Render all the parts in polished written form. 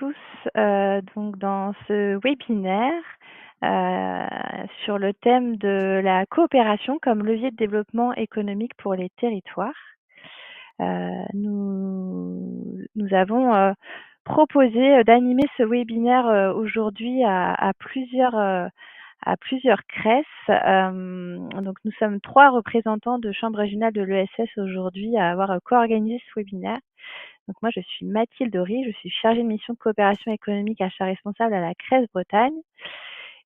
tous. Donc dans ce webinaire, sur le thème de la coopération comme levier de développement économique pour les territoires. Nous avons, proposé, d'animer ce webinaire, aujourd'hui à plusieurs CRES. Donc nous sommes 3 représentants de chambres régionales de l'ESS aujourd'hui à avoir, co-organisé ce webinaire. Donc moi, je suis Mathilde Horry, je suis chargée de mission de coopération économique achat responsable à la CRES Bretagne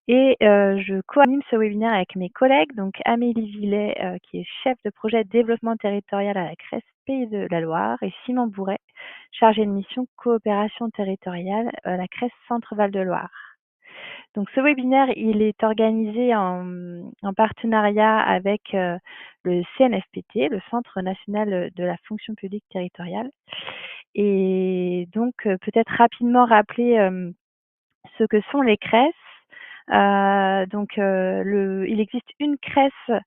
et je co-anime ce webinaire avec mes collègues, donc Amélie Villet, qui est chef de projet développement territorial à la CRES Pays de la Loire et Simon Bourret, chargé de mission coopération territoriale à la CRES Centre Val de Loire. Donc ce webinaire, il est organisé en partenariat avec le CNFPT, le Centre national de la fonction publique territoriale. Et donc peut-être rapidement rappeler ce que sont les CRES. Il existe une CRES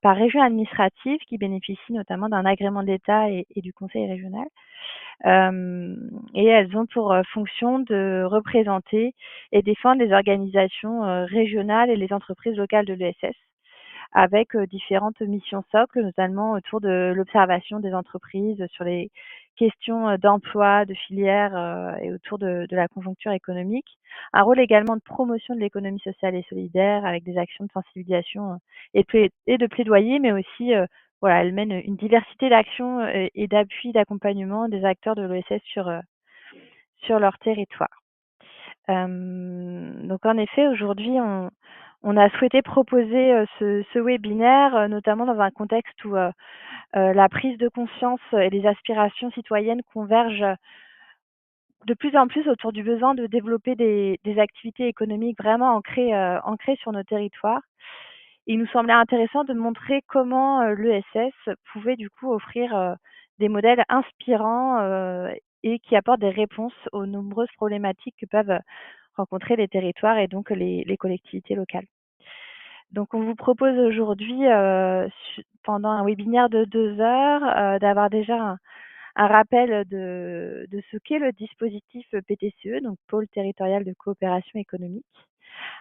par région administrative qui bénéficie notamment d'un agrément d'État et du conseil régional. Et elles ont pour fonction de représenter et défendre les organisations régionales et les entreprises locales de l'ESS avec différentes missions socles, notamment autour de l'observation des entreprises sur les questions d'emploi, de filière et autour de la conjoncture économique. Un rôle également de promotion de l'économie sociale et solidaire avec des actions de sensibilisation et de plaidoyer, mais aussi voilà, elle mène une diversité d'actions et d'appui, d'accompagnement des acteurs de l'ESS sur leur territoire. Donc en effet, aujourd'hui, on a souhaité proposer ce webinaire, notamment dans un contexte où la prise de conscience et les aspirations citoyennes convergent de plus en plus autour du besoin de développer des activités économiques vraiment ancrées sur nos territoires. Il nous semblait intéressant de montrer comment l'ESS pouvait du coup offrir des modèles inspirants et qui apportent des réponses aux nombreuses problématiques que peuvent rencontrer les territoires et donc les collectivités locales. Donc on vous propose aujourd'hui, pendant un webinaire de 2 heures, d'avoir déjà un rappel de ce qu'est le dispositif PTCE, donc Pôle territorial de coopération économique.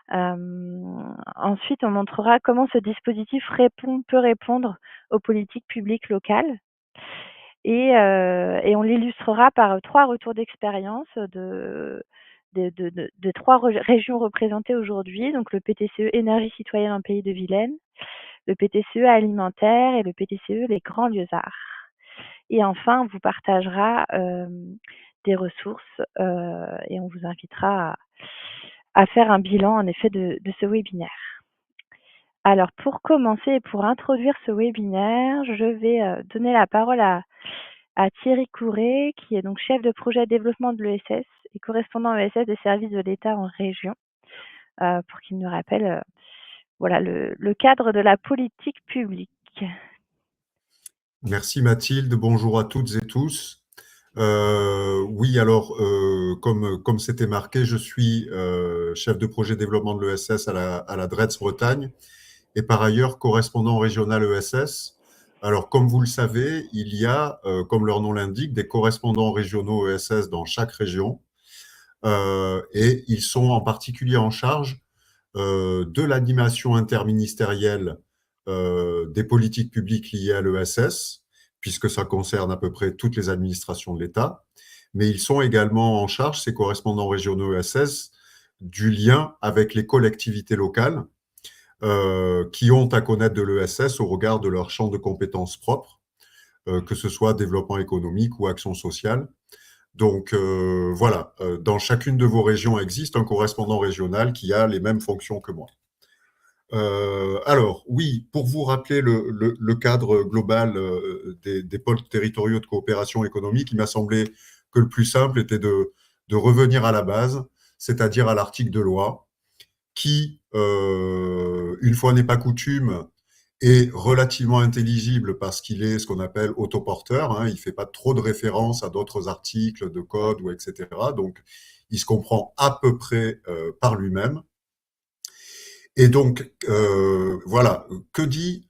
Ensuite, on montrera comment ce dispositif peut répondre aux politiques publiques locales et on l'illustrera par 3 retours d'expérience de 3 régions représentées aujourd'hui, donc le PTCE énergie citoyenne en Pays de Vilaine, le PTCE alimentaire et le PTCE les Grands Lieux-Arts. Et enfin, on vous partagera des ressources et on vous invitera à faire un bilan en effet de ce webinaire. Alors pour commencer et pour introduire ce webinaire, je vais donner la parole à Thierry Courret, qui est donc chef de projet développement de l'ESS et correspondant ESS des services de l'État en région, pour qu'il nous rappelle voilà, le cadre de la politique publique. Merci Mathilde, bonjour à toutes et tous. Oui, alors, comme c'était marqué, je suis chef de projet développement de l'ESS à la DRETS Bretagne et par ailleurs correspondant régional ESS. Alors, comme vous le savez, il y a, comme leur nom l'indique, des correspondants régionaux ESS dans chaque région et ils sont en particulier en charge de l'animation interministérielle des politiques publiques liées à l'ESS, puisque ça concerne à peu près toutes les administrations de l'État, mais ils sont également en charge, ces correspondants régionaux ESS, du lien avec les collectivités locales qui ont à connaître de l'ESS au regard de leur champ de compétences propres, que ce soit développement économique ou action sociale. Donc voilà, dans chacune de vos régions existe un correspondant régional qui a les mêmes fonctions que moi. Alors, oui, pour vous rappeler le cadre global des pôles territoriaux de coopération économique, il m'a semblé que le plus simple était de revenir à la base, c'est-à-dire à l'article de loi, qui, une fois n'est pas coutume, est relativement intelligible parce qu'il est ce qu'on appelle autoporteur, hein, il ne fait pas trop de références à d'autres articles de code ou etc. Donc, il se comprend à peu près par lui-même. Et donc, voilà, que dit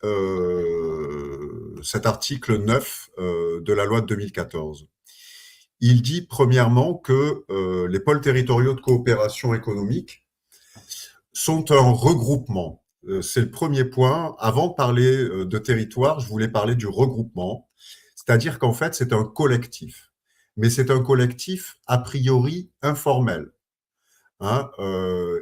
cet article 9 de la loi de 2014 ? Il dit premièrement que les pôles territoriaux de coopération économique sont un regroupement. C'est le premier point. Avant de parler de territoire, je voulais parler du regroupement, c'est-à-dire qu'en fait, c'est un collectif. Mais c'est un collectif a priori informel. Hein,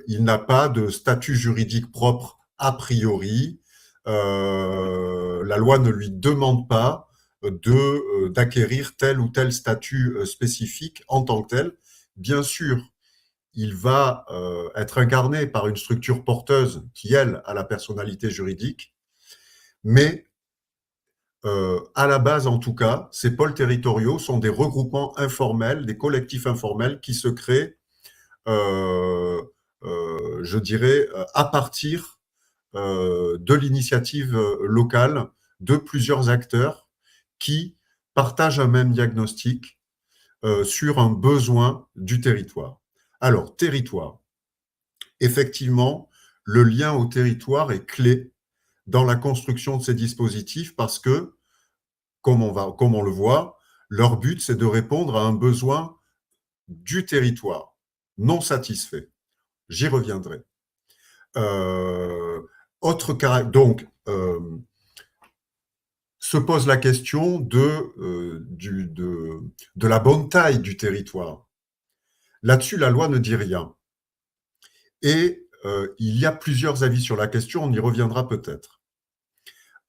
il n'a pas de statut juridique propre a priori. La loi ne lui demande pas d'acquérir tel ou tel statut spécifique en tant que tel. Bien sûr, il va être incarné par une structure porteuse qui, elle, a la personnalité juridique, mais à la base, en tout cas, ces pôles territoriaux sont des regroupements informels, des collectifs informels qui se créent, je dirais, à partir de l'initiative locale de plusieurs acteurs qui partagent un même diagnostic sur un besoin du territoire. Alors, territoire. Effectivement, le lien au territoire est clé dans la construction de ces dispositifs parce que, comme on le voit, leur but, c'est de répondre à un besoin du territoire non satisfait. J'y reviendrai. Donc, se pose la question de la bonne taille du territoire. Là-dessus, la loi ne dit rien. Et il y a plusieurs avis sur la question, on y reviendra peut-être.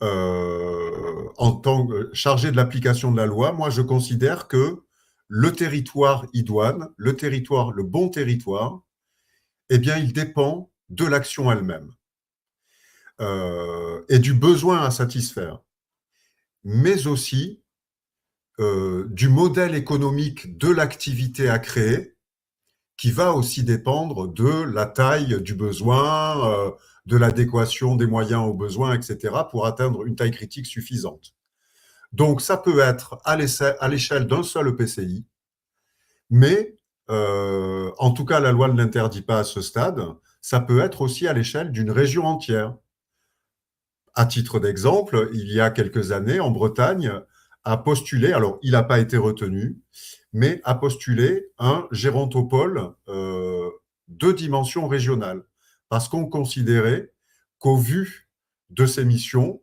En tant que chargé de l'application de la loi, moi je considère que le territoire idoine, le bon territoire, eh bien il dépend de l'action elle-même et du besoin à satisfaire, mais aussi du modèle économique de l'activité à créer qui va aussi dépendre de la taille du besoin, de l'adéquation des moyens aux besoins, etc., pour atteindre une taille critique suffisante. Donc, ça peut être à l'échelle d'un seul EPCI, mais en tout cas, la loi ne l'interdit pas à ce stade. Ça peut être aussi à l'échelle d'une région entière. À titre d'exemple, il y a quelques années, en Bretagne, a postulé, alors il n'a pas été retenu, mais a postulé un gérontopole de dimension régionale, parce qu'on considérait qu'au vu de ses missions,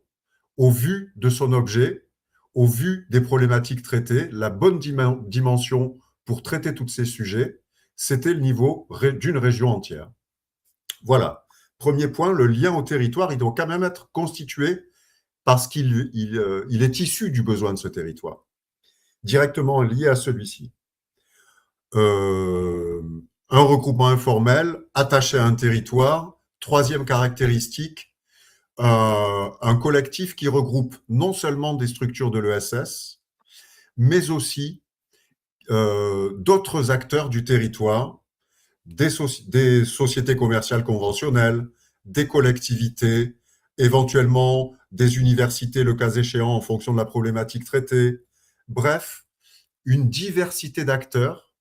au vu de son objet, au vu des problématiques traitées, la bonne dimension pour traiter tous ces sujets, c'était le niveau d'une région entière. Voilà. Premier point, le lien au territoire, il doit quand même être constitué parce qu'il est issu du besoin de ce territoire, directement lié à celui-ci. Un regroupement informel attaché à un territoire. Troisième caractéristique, un collectif qui regroupe non seulement des structures de l'ESS, mais aussi d'autres acteurs du territoire, des sociétés commerciales conventionnelles, des collectivités, éventuellement des universités, le cas échéant, en fonction de la problématique traitée. Bref, une diversité d'acteurs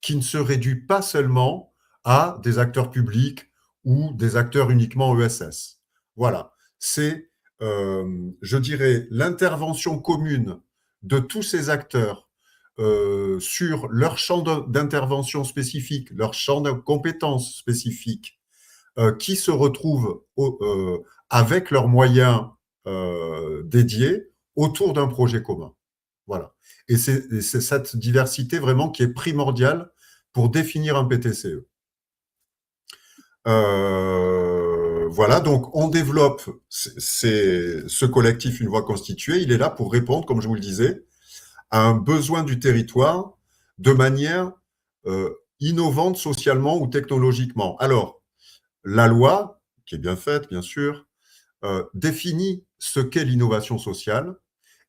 qui ne se réduit pas seulement à des acteurs publics ou des acteurs uniquement ESS. Voilà, c'est, je dirais, l'intervention commune de tous ces acteurs sur leur champ d'intervention spécifique, leur champ de compétences spécifiques, qui se retrouvent avec leurs moyens dédiés autour d'un projet commun. Voilà. Et c'est cette diversité vraiment qui est primordiale pour définir un PTCE. Voilà, donc on développe ce collectif une fois constitué. Il est là pour répondre, comme je vous le disais, à un besoin du territoire de manière innovante socialement ou technologiquement. Alors, la loi, qui est bien faite, bien sûr, définit ce qu'est l'innovation sociale.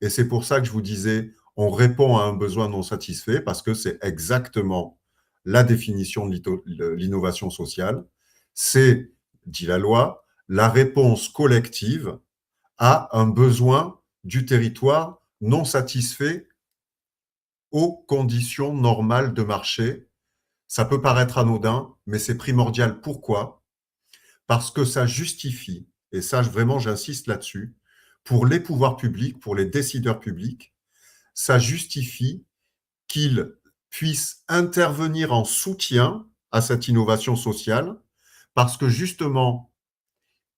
Et c'est pour ça que je vous disais, on répond à un besoin non satisfait, parce que c'est exactement la définition de l'innovation sociale. C'est, dit la loi, la réponse collective à un besoin du territoire non satisfait aux conditions normales de marché. Ça peut paraître anodin, mais c'est primordial. Pourquoi ? Parce que ça justifie, et ça vraiment j'insiste là-dessus, pour les pouvoirs publics, pour les décideurs publics, ça justifie qu'ils puissent intervenir en soutien à cette innovation sociale, parce que justement,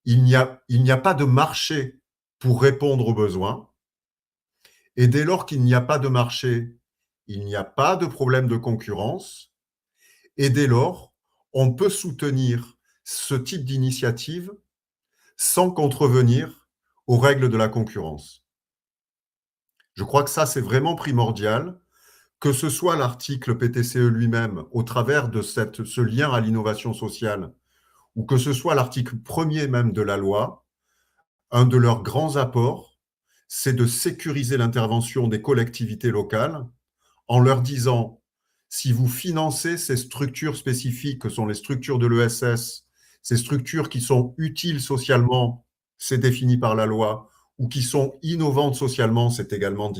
il n'y a pas de marché pour répondre aux besoins. Et dès lors qu'il n'y a pas de marché, il n'y a pas de problème de concurrence. Et dès lors, on peut soutenir ce type d'initiative sans contrevenir aux règles de la concurrence. Je crois que ça, c'est vraiment primordial, que ce soit l'article PTCE lui-même, au travers de ce lien à l'innovation sociale, ou que ce soit l'article premier même de la loi, un de leurs grands apports, c'est de sécuriser l'intervention des collectivités locales en leur disant, si vous financez ces structures spécifiques que sont les structures de l'ESS, ces structures qui sont utiles socialement, c'est défini par la loi, ou qui sont innovantes socialement, c'est également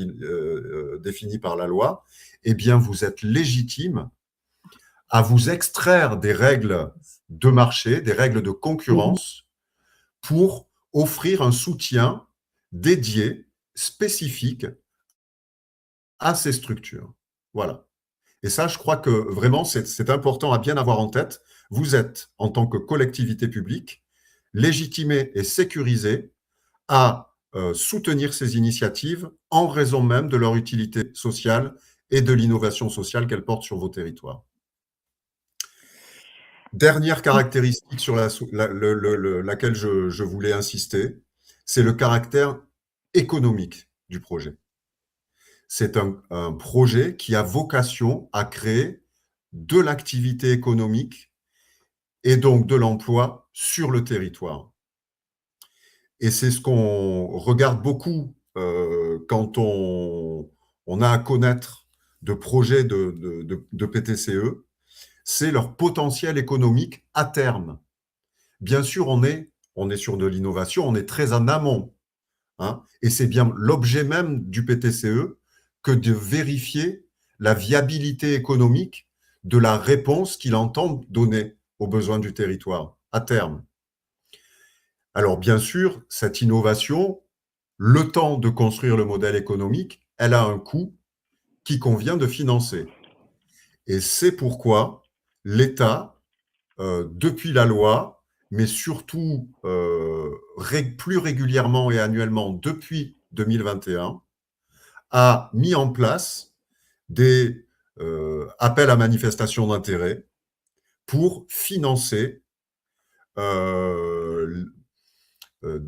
défini par la loi, eh bien, vous êtes légitime à vous extraire des règles de marché, des règles de concurrence, pour offrir un soutien dédié, spécifique à ces structures. Voilà. Et ça, je crois que vraiment, c'est important à bien avoir en tête. Vous êtes, en tant que collectivité publique, légitimé et sécurisé à soutenir ces initiatives en raison même de leur utilité sociale et de l'innovation sociale qu'elles portent sur vos territoires. Dernière caractéristique sur laquelle je voulais insister, c'est le caractère économique du projet. C'est un projet qui a vocation à créer de l'activité économique et donc de l'emploi sur le territoire. Et c'est ce qu'on regarde beaucoup quand on a à connaître de projets de PTCE, c'est leur potentiel économique à terme. Bien sûr, on est sur de l'innovation, on est très en amont, hein, et c'est bien l'objet même du PTCE que de vérifier la viabilité économique de la réponse qu'il entend donner aux besoins du territoire à terme. Alors bien sûr, cette innovation, le temps de construire le modèle économique, elle a un coût qui convient de financer. Et c'est pourquoi l'État, depuis la loi, mais surtout plus régulièrement et annuellement depuis 2021, a mis en place des appels à manifestation d'intérêt pour financer euh, euh,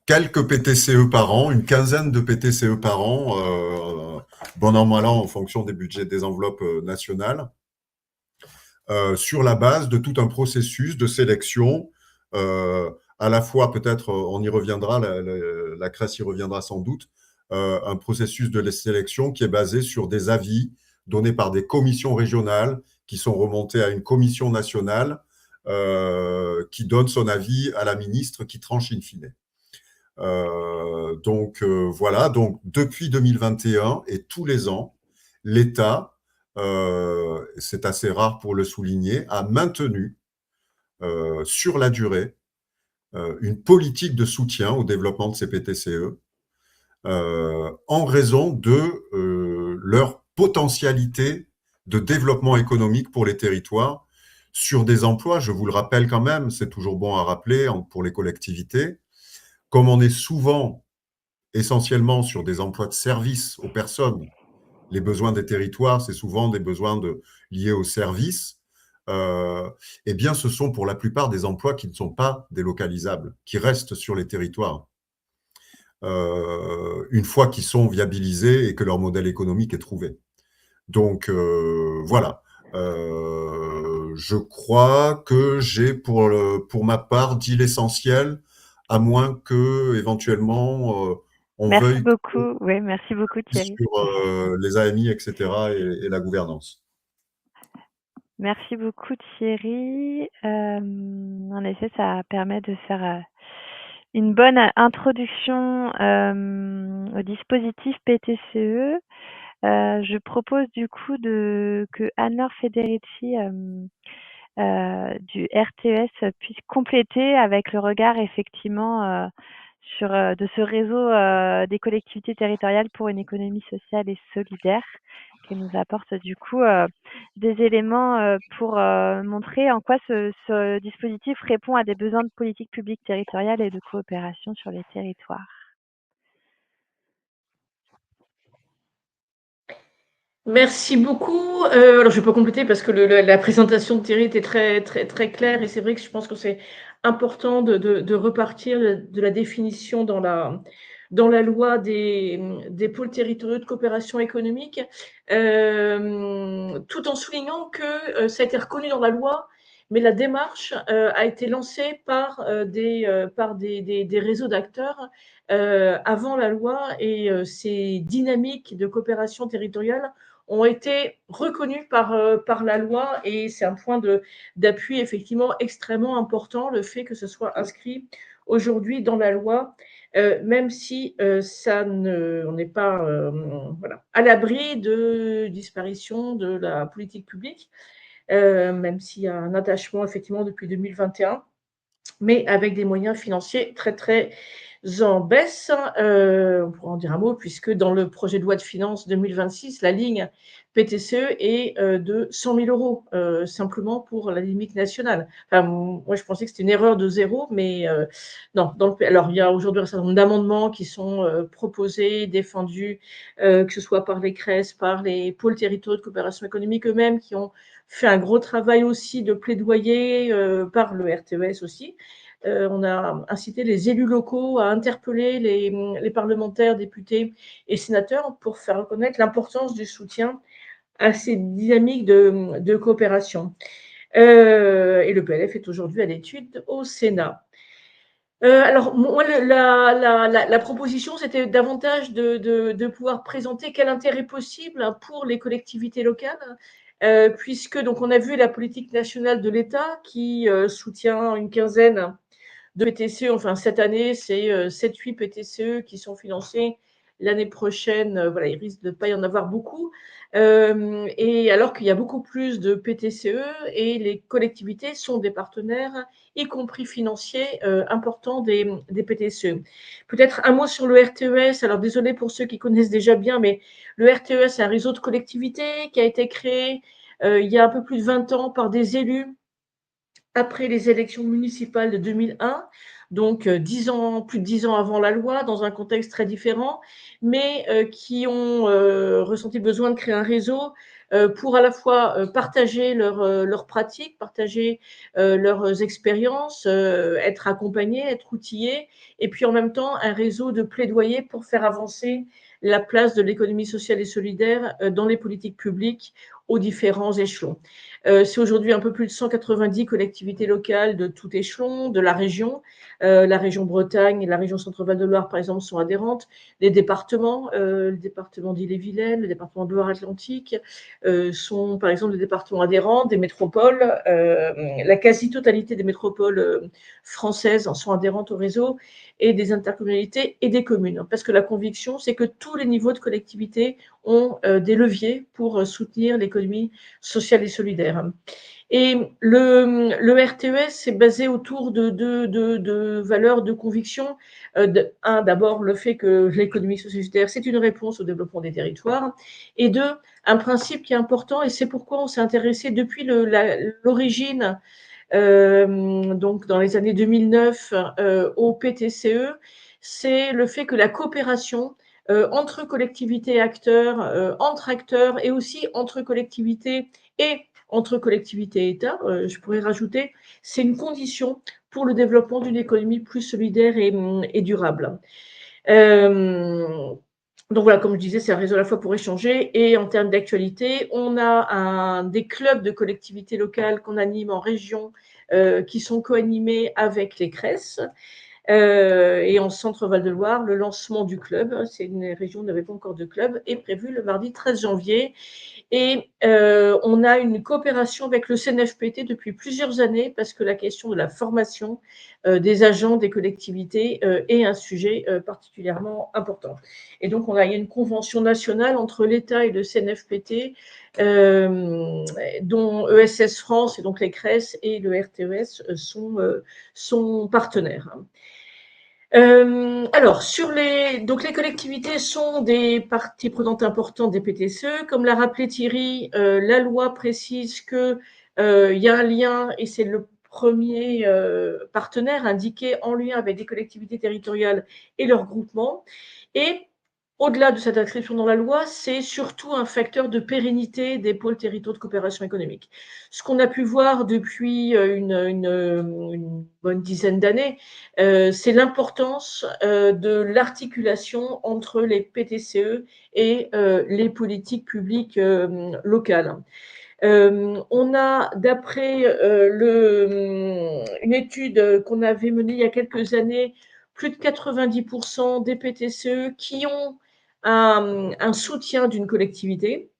quelques PTCE par an, une quinzaine de PTCE par an, bon an, mal an, en fonction des budgets des enveloppes nationales, sur la base de tout un processus de sélection, à la fois peut-être, on y reviendra, la CRES y reviendra sans doute, un processus de sélection qui est basé sur des avis donnés par des commissions régionales qui sont remontées à une commission nationale qui donne son avis à la ministre qui tranche in fine. Voilà, donc depuis 2021 et tous les ans, l'État, c'est assez rare pour le souligner, a maintenu sur la durée une politique de soutien au développement de ces PTCE en raison de leur potentialité de développement économique pour les territoires sur des emplois, je vous le rappelle quand même, c'est toujours bon à rappeler pour les collectivités, comme on est souvent essentiellement sur des emplois de service aux personnes. Les besoins des territoires, c'est souvent des besoins liés aux services. Eh bien, ce sont pour la plupart des emplois qui ne sont pas délocalisables, qui restent sur les territoires. Une fois qu'ils sont viabilisés et que leur modèle économique est trouvé. Donc, voilà. Je crois que j'ai, pour ma part, dit l'essentiel, à moins que éventuellement on Merci veuille beaucoup. Oui, merci beaucoup Thierry. sur les AMI, etc., et la gouvernance. Merci beaucoup Thierry. En effet, ça permet de faire une bonne introduction au dispositif PTCE. Je propose du coup que Anne-Laure Federici du RTS puisse compléter avec le regard effectivement de ce réseau des collectivités territoriales pour une économie sociale et solidaire, qui nous apporte du coup des éléments pour montrer en quoi ce dispositif répond à des besoins de politique publique territoriale et de coopération sur les territoires. Merci beaucoup. Alors, je peux compléter parce que la présentation de Thierry était très, très, très claire et c'est vrai que je pense que c'est important de repartir de la définition dans la loi des pôles territoriaux de coopération économique, tout en soulignant que ça a été reconnu dans la loi, mais la démarche a été lancée par des réseaux d'acteurs avant la loi et ces dynamiques de coopération territoriale ont été reconnus par la loi et c'est un point d'appui effectivement extrêmement important, le fait que ce soit inscrit aujourd'hui dans la loi, même si on n'est pas voilà, à l'abri de disparition de la politique publique, même s'il y a un attachement effectivement depuis 2021, mais avec des moyens financiers très très en baisse. On pourra en dire un mot, puisque dans le projet de loi de finances 2026, la ligne PTCE est de 100 000 euros, simplement pour la limite nationale. Enfin, moi, je pensais que c'était une erreur de zéro, mais non. Alors, il y a aujourd'hui un certain nombre d'amendements qui sont proposés, défendus, que ce soit par les CRES, par les pôles territoriaux de coopération économique eux-mêmes, qui ont fait un gros travail aussi de plaidoyer, par le RTES aussi. On a incité les élus locaux à interpeller les parlementaires, députés et sénateurs pour faire reconnaître l'importance du soutien à ces dynamiques de coopération. Et le PLF est aujourd'hui à l'étude au Sénat. Alors, moi, la proposition, c'était davantage de pouvoir présenter quel intérêt possible pour les collectivités locales, puisque donc on a vu la politique nationale de l'État qui soutient une quinzaine de PTCE. Enfin, cette année, c'est 7-8 PTCE qui sont financés. L'année prochaine, voilà, il risque de ne pas y en avoir beaucoup. Et alors qu'il y a beaucoup plus de PTCE et les collectivités sont des partenaires, y compris financiers, importants des PTCE. Peut-être un mot sur le RTES. Alors, désolé pour ceux qui connaissent déjà bien, mais le RTES, c'est un réseau de collectivités qui a été créé il y a un peu plus de 20 ans par des élus après les élections municipales de 2001, donc 10 ans, plus de 10 ans avant la loi, dans un contexte très différent, mais qui ont ressenti le besoin de créer un réseau pour à la fois partager leurs pratiques, partager leurs expériences, être accompagnés, être outillés, et puis en même temps un réseau de plaidoyer pour faire avancer la place de l'économie sociale et solidaire dans les politiques publiques aux différents échelons. C'est aujourd'hui un peu plus de 190 collectivités locales de tout échelon, de la région. La région Bretagne et la région Centre-Val de Loire, par exemple, sont adhérentes. Les départements, le département d'Ille-et-Vilaine, le département de Loire-Atlantique, sont, par exemple, des départements adhérents, des métropoles. La quasi-totalité des métropoles françaises en sont adhérentes au réseau, et des intercommunalités et des communes. Parce que la conviction, c'est que tous les niveaux de collectivité ont des leviers pour soutenir l'économie sociale et solidaire. Et le RTES est basé autour de valeurs de conviction. D'abord, le fait que l'économie sociale et solidaire, c'est une réponse au développement des territoires. Et deux, un principe qui est important, et c'est pourquoi on s'est intéressé depuis l'origine, donc dans les années 2009, au PTCE, c'est le fait que la coopération entre collectivités et acteurs, entre acteurs et aussi entre collectivités et entre collectivités et État, je pourrais rajouter, c'est une condition pour le développement d'une économie plus solidaire et durable. Donc voilà, comme je disais, c'est un réseau à la fois pour échanger et en termes d'actualité. On a des clubs de collectivités locales qu'on anime en région, qui sont co-animés avec les CRES. Et en Centre-Val de Loire, le lancement du club, c'est une région où on n'avait pas encore de club, est prévu le mardi 13 janvier. Et on a une coopération avec le CNFPT depuis plusieurs années parce que la question de la formation des agents des collectivités est un sujet particulièrement important. Et donc, il y a une convention nationale entre l'État et le CNFPT, dont ESS France et donc les CRES et le RTES sont partenaires. Alors, donc les collectivités sont des parties prenantes importantes des PTCE. Comme l'a rappelé Thierry, la loi précise que il y a un lien, et c'est le premier partenaire indiqué en lien avec des collectivités territoriales et leurs groupements. Et au-delà de cette inscription dans la loi, c'est surtout un facteur de pérennité des pôles territoriaux de coopération économique. Ce qu'on a pu voir depuis une bonne dizaine d'années, c'est l'importance de l'articulation entre les PTCE et les politiques publiques locales. On a, d'après une étude qu'on avait menée il y a quelques années, plus de 90% des PTCE qui ont un soutien d'une collectivité.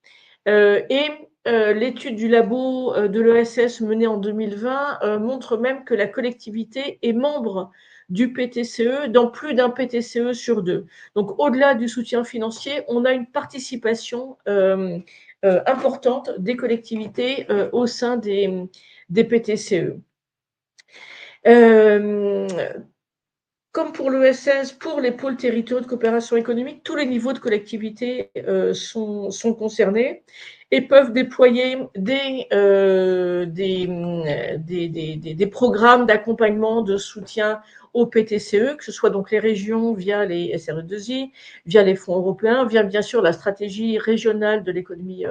L'étude du labo de l'ESS menée en 2020 montre même que la collectivité est membre du PTCE dans plus d'un PTCE sur deux. Donc, au-delà du soutien financier, on a une participation importante des collectivités au sein des PTCE. Comme pour l'ESS, pour les pôles territoriaux de coopération économique, tous les niveaux de collectivité sont concernés et peuvent déployer des programmes d'accompagnement, de soutien aux PTCE, que ce soit donc les régions via les SRE2I, via les fonds européens, via bien sûr la stratégie régionale de l'économie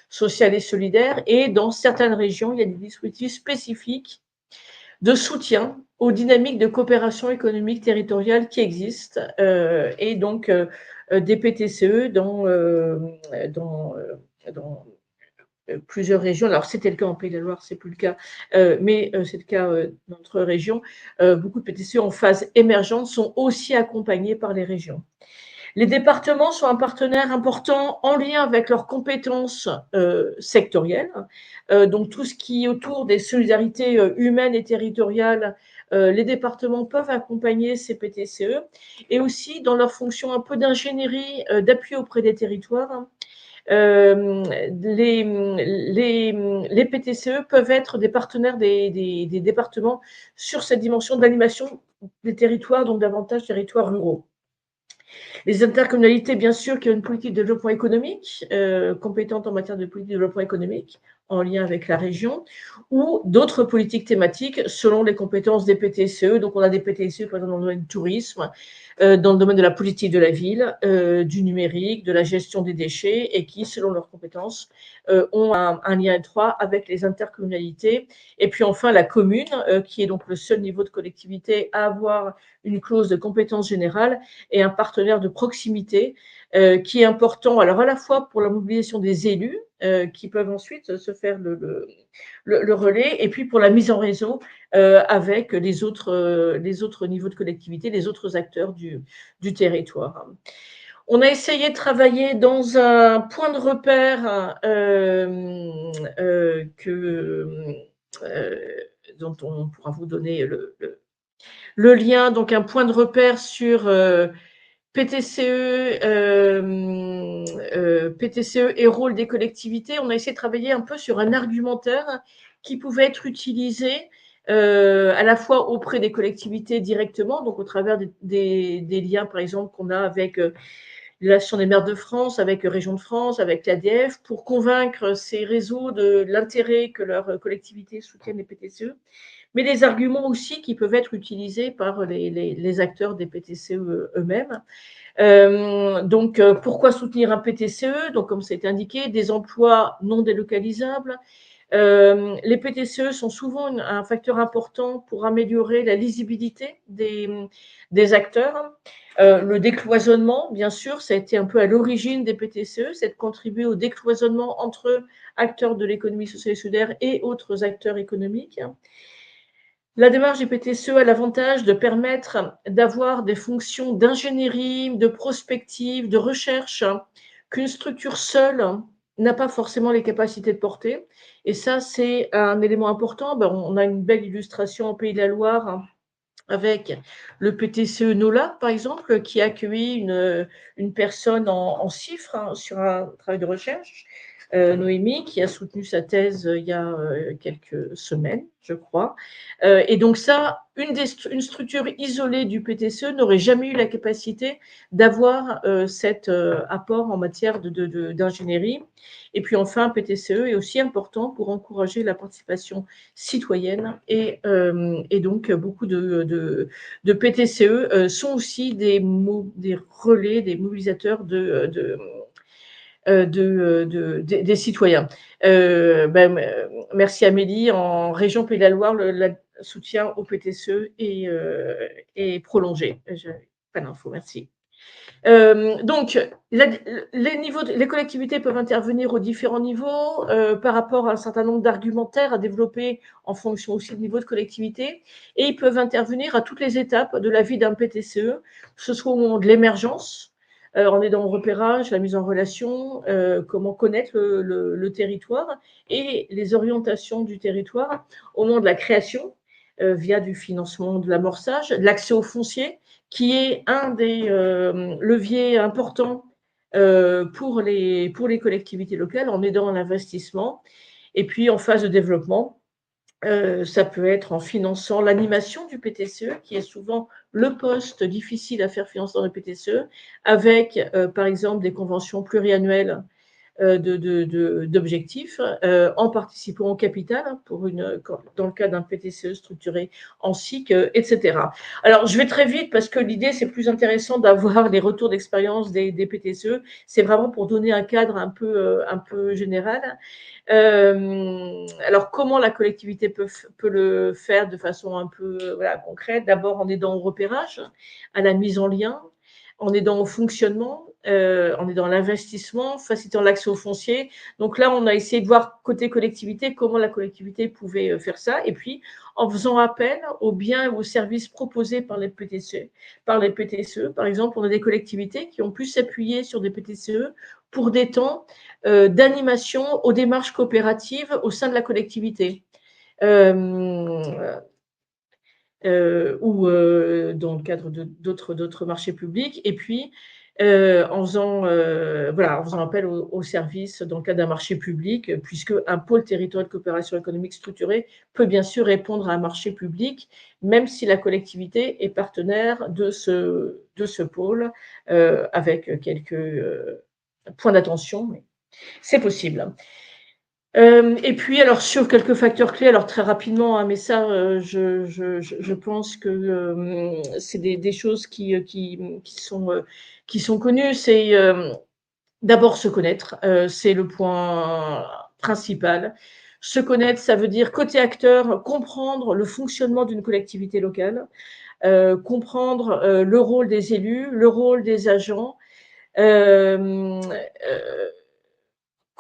sociale et solidaire. Et dans certaines régions, il y a des dispositifs spécifiques de soutien aux dynamiques de coopération économique territoriale qui existent, et donc des PTCE dans plusieurs régions. Alors, c'était le cas en Pays de la Loire, c'est plus le cas, mais c'est le cas dans notre région. Beaucoup de PTCE en phase émergente sont aussi accompagnés par les régions. Les départements sont un partenaire important en lien avec leurs compétences sectorielles. Donc, tout ce qui est autour des solidarités humaines et territoriales, les départements peuvent accompagner ces PTCE, et aussi dans leur fonction un peu d'ingénierie, d'appui auprès des territoires. Les PTCE peuvent être des partenaires des départements sur cette dimension d'animation des territoires, donc davantage territoires ruraux. Les intercommunalités, bien sûr, qui ont une politique de développement économique, compétente en matière de politique de développement économique, en lien avec la région, ou d'autres politiques thématiques selon les compétences des PTCE. Donc, on a des PTCE, par exemple, dans le domaine du tourisme, dans le domaine de la politique de la ville, du numérique, de la gestion des déchets, et qui, selon leurs compétences, ont un lien étroit avec les intercommunalités. Et puis, enfin, la commune, qui est donc le seul niveau de collectivité à avoir une clause de compétence générale, et un partenaire de proximité qui est important, alors à la fois pour la mobilisation des élus, qui peuvent ensuite se faire le relais, et puis pour la mise en réseau avec les autres niveaux de collectivité, les autres acteurs du territoire. On a essayé de travailler dans un point de repère dont on pourra vous donner le lien, donc un point de repère sur PTCE, PTCE et rôle des collectivités. On a essayé de travailler un peu sur un argumentaire qui pouvait être utilisé à la fois auprès des collectivités directement, donc au travers des liens, par exemple, qu'on a avec l'Association des maires de France, avec Région de France, avec l'ADF, pour convaincre ces réseaux de l'intérêt que leurs collectivités soutiennent les PTCE, mais des arguments aussi qui peuvent être utilisés par les acteurs des PTCE eux-mêmes. Donc, pourquoi soutenir un PTCE? Donc, comme c'est indiqué, des emplois non délocalisables. Les PTCE sont souvent un facteur important pour améliorer la lisibilité des acteurs. Le décloisonnement, bien sûr, ça a été un peu à l'origine des PTCE, c'est de contribuer au décloisonnement entre acteurs de l'économie sociale et solidaire et autres acteurs économiques. La démarche des PTCE a l'avantage de permettre d'avoir des fonctions d'ingénierie, de prospective, de recherche, qu'une structure seule n'a pas forcément les capacités de porter. Et ça, c'est un élément important. On a une belle illustration en Pays de la Loire avec le PTCE NOLA, par exemple, qui a accueilli une personne en CIFRE sur un travail de recherche. Noémie, qui a soutenu sa thèse il y a quelques semaines, je crois. Et donc ça, une structure isolée du PTCE n'aurait jamais eu la capacité d'avoir cet apport en matière d'ingénierie. Et puis enfin, un PTCE est aussi important pour encourager la participation citoyenne. Et donc, beaucoup de PTCE sont aussi des relais, des mobilisateurs des citoyens. Merci Amélie. En région Pays de la Loire, le soutien au PTCE est prolongé. Pas d'infos, merci. Donc, les collectivités peuvent intervenir aux différents niveaux par rapport à un certain nombre d'argumentaires à développer en fonction aussi du niveau de collectivité. Et ils peuvent intervenir à toutes les étapes de la vie d'un PTCE, que ce soit au moment de l'émergence, en aidant au repérage, la mise en relation, comment connaître le territoire et les orientations du territoire au moment de la création, via du financement, de l'amorçage, de l'accès au foncier, qui est un des leviers importants pour les collectivités locales en aidant à l'investissement. Et puis en phase de développement, ça peut être en finançant l'animation du PTCE, qui est souvent le poste difficile à faire financer dans le PTCE, avec par exemple des conventions pluriannuelles d'objectifs en participant au capital dans le cas d'un PTCE structuré en SIC, etc. Alors, je vais très vite parce que l'idée, c'est plus intéressant d'avoir les retours d'expérience des PTCE. C'est vraiment pour donner un cadre un peu général. Alors, comment la collectivité peut le faire de façon un peu concrète? D'abord en aidant au repérage, à la mise en lien, en aidant au fonctionnement, en aidant à l'investissement, facilitant l'accès au foncier. Donc là, on a essayé de voir côté collectivité comment la collectivité pouvait faire ça. Et puis, en faisant appel aux biens et aux services proposés par les PTCE. Par exemple, on a des collectivités qui ont pu s'appuyer sur des PTCE pour des temps d'animation aux démarches coopératives au sein de la collectivité. Ou dans le cadre d'autres marchés publics. Et puis, en faisant appel aux services dans le cadre d'un marché public, puisque un pôle territorial de coopération économique structuré peut bien sûr répondre à un marché public, même si la collectivité est partenaire de ce pôle, avec quelques points d'attention, mais c'est possible. Et puis, alors, sur quelques facteurs clés, alors très rapidement, hein, mais ça, je pense que c'est des choses qui sont connues. C'est d'abord se connaître, c'est le point principal. Se connaître, ça veut dire, côté acteur, comprendre le fonctionnement d'une collectivité locale, comprendre le rôle des élus, le rôle des agents, euh,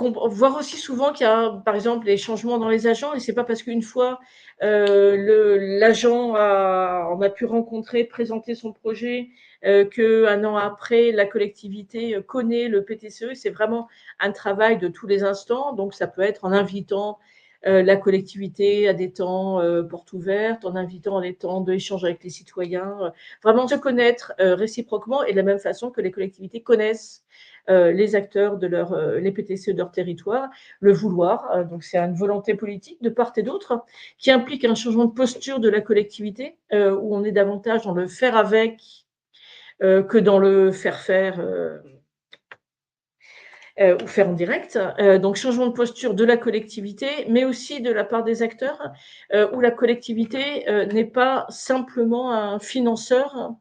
voir aussi souvent qu'il y a, par exemple, des changements dans les agents, et c'est pas parce qu'une fois l'agent on a pu rencontrer, présenter son projet, qu'un an après, la collectivité connaît le PTCE. C'est vraiment un travail de tous les instants. Donc, ça peut être en invitant la collectivité à des temps portes ouvertes, en invitant à des temps d'échange avec les citoyens, vraiment se connaître réciproquement, et de la même façon que les collectivités connaissent les acteurs les PTCE de leur territoire, le vouloir. Donc, c'est une volonté politique de part et d'autre qui implique un changement de posture de la collectivité, où on est davantage dans le faire avec que dans le faire faire ou faire en direct. Donc, changement de posture de la collectivité, mais aussi de la part des acteurs, où la collectivité n'est pas simplement un financeur,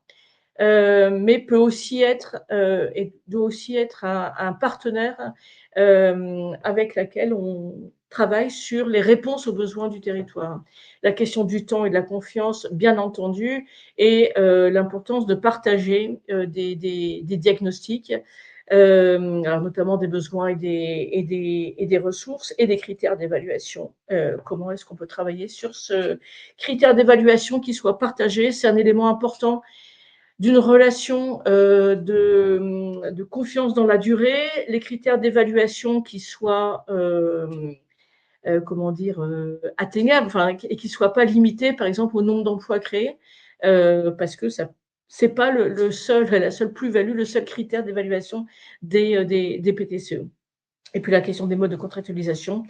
mais peut aussi être et doit aussi être un partenaire avec laquelle on travaille sur les réponses aux besoins du territoire. La question du temps et de la confiance, bien entendu, et l'importance de partager des diagnostics, alors notamment des besoins et des ressources et des critères d'évaluation. Comment est-ce qu'on peut travailler sur ce critère d'évaluation qui soit partagé? C'est un élément important d'une relation de confiance dans la durée, les critères d'évaluation qui soient atteignables, enfin, et qui ne soient pas limités, par exemple, au nombre d'emplois créés, parce que ça c'est pas la seule plus-value, le seul critère d'évaluation des PTCE. Et puis la question des modes de contractualisation,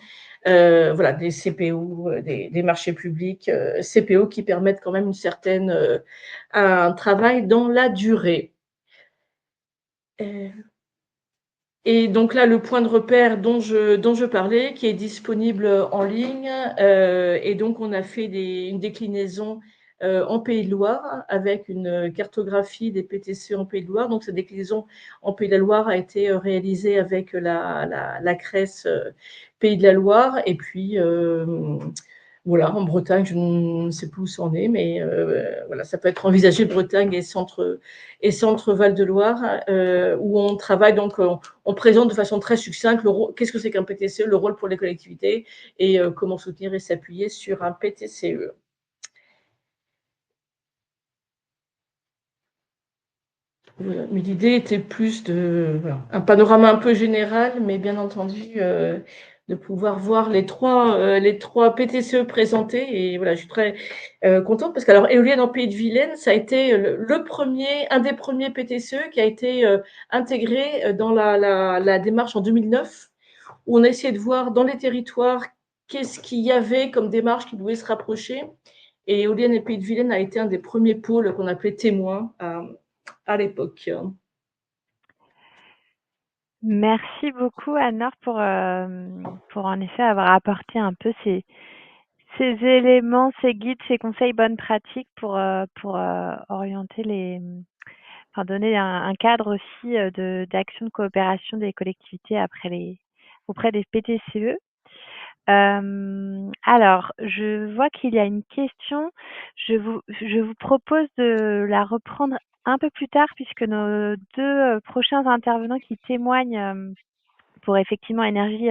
voilà, des CPO, des marchés publics, CPO qui permettent quand même un travail dans la durée. Et donc là, le point de repère dont je parlais, qui est disponible en ligne, et donc on a fait une déclinaison en Pays de Loire avec une cartographie des PTCE en Pays de Loire. Donc cette déclinaison en Pays de la Loire a été réalisée avec la CRES Pays de la Loire. Et puis voilà, en Bretagne, je ne sais plus où ça en est, mais voilà, ça peut être envisagé Bretagne et centre Val-de-Loire, où on travaille donc. On présente de façon très succincte qu'est-ce que c'est qu'un PTCE, le rôle pour les collectivités et comment soutenir et s'appuyer sur un PTCE. Voilà. Mais l'idée était plus voilà, un panorama un peu général, mais bien entendu de pouvoir voir les trois PTCE présentés. Et voilà, je suis très contente parce que éolienne en Pays de Vilaine, ça a été un des premiers PTCE qui a été intégré dans la démarche en 2009, où on a essayé de voir dans les territoires qu'est-ce qu'il y avait comme démarche qui pouvait se rapprocher. Et éolienne et Pays de Vilaine a été un des premiers pôles qu'on appelait témoins à l'époque. Merci beaucoup Anne-Laure pour en effet avoir apporté un peu ces éléments, ces guides, ces conseils bonnes pratiques pour orienter enfin donner un cadre aussi d'action de coopération des collectivités auprès des PTCE. Alors, je vois qu'il y a une question. Je vous propose de la reprendre un peu plus tard puisque nos deux prochains intervenants qui témoignent pour effectivement énergie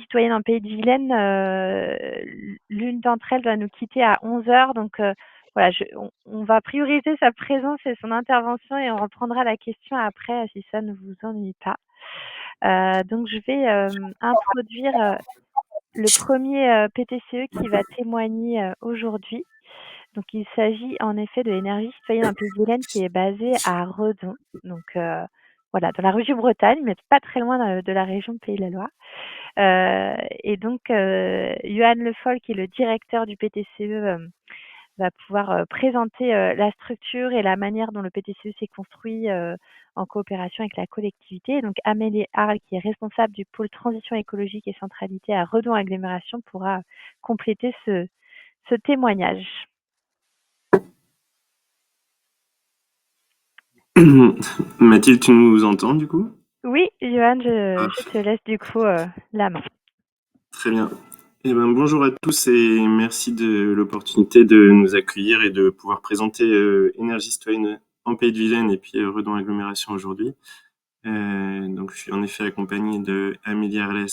citoyenne en Pays de Vilaine, l'une d'entre elles doit nous quitter à 11h. Donc voilà, on va prioriser sa présence et son intervention et on reprendra la question après si ça ne vous ennuie pas. Donc je vais introduire le premier PTCE qui va témoigner aujourd'hui. Donc il s'agit en effet de l'énergie citoyenne en Pays de Vilaine qui est basée à Redon. Donc voilà, dans la région Bretagne, mais pas très loin de la région Pays de la Loire. Et donc Johan Le Foll, qui est le directeur du PTCE, va pouvoir présenter la structure et la manière dont le PTCE s'est construit en coopération avec la collectivité. Donc Amélie Harle, qui est responsable du pôle transition écologique et centralité à Redon Agglomération, pourra compléter ce témoignage. Mathilde, tu nous entends du coup? Oui, Johan, je te laisse du coup la main. Très bien. Eh ben, bonjour à tous et merci de l'opportunité de nous accueillir et de pouvoir présenter Énergie citoyenne en Pays de Vilaine et puis Redon Agglomération aujourd'hui. Donc, je suis en effet accompagné de Amélie Harles,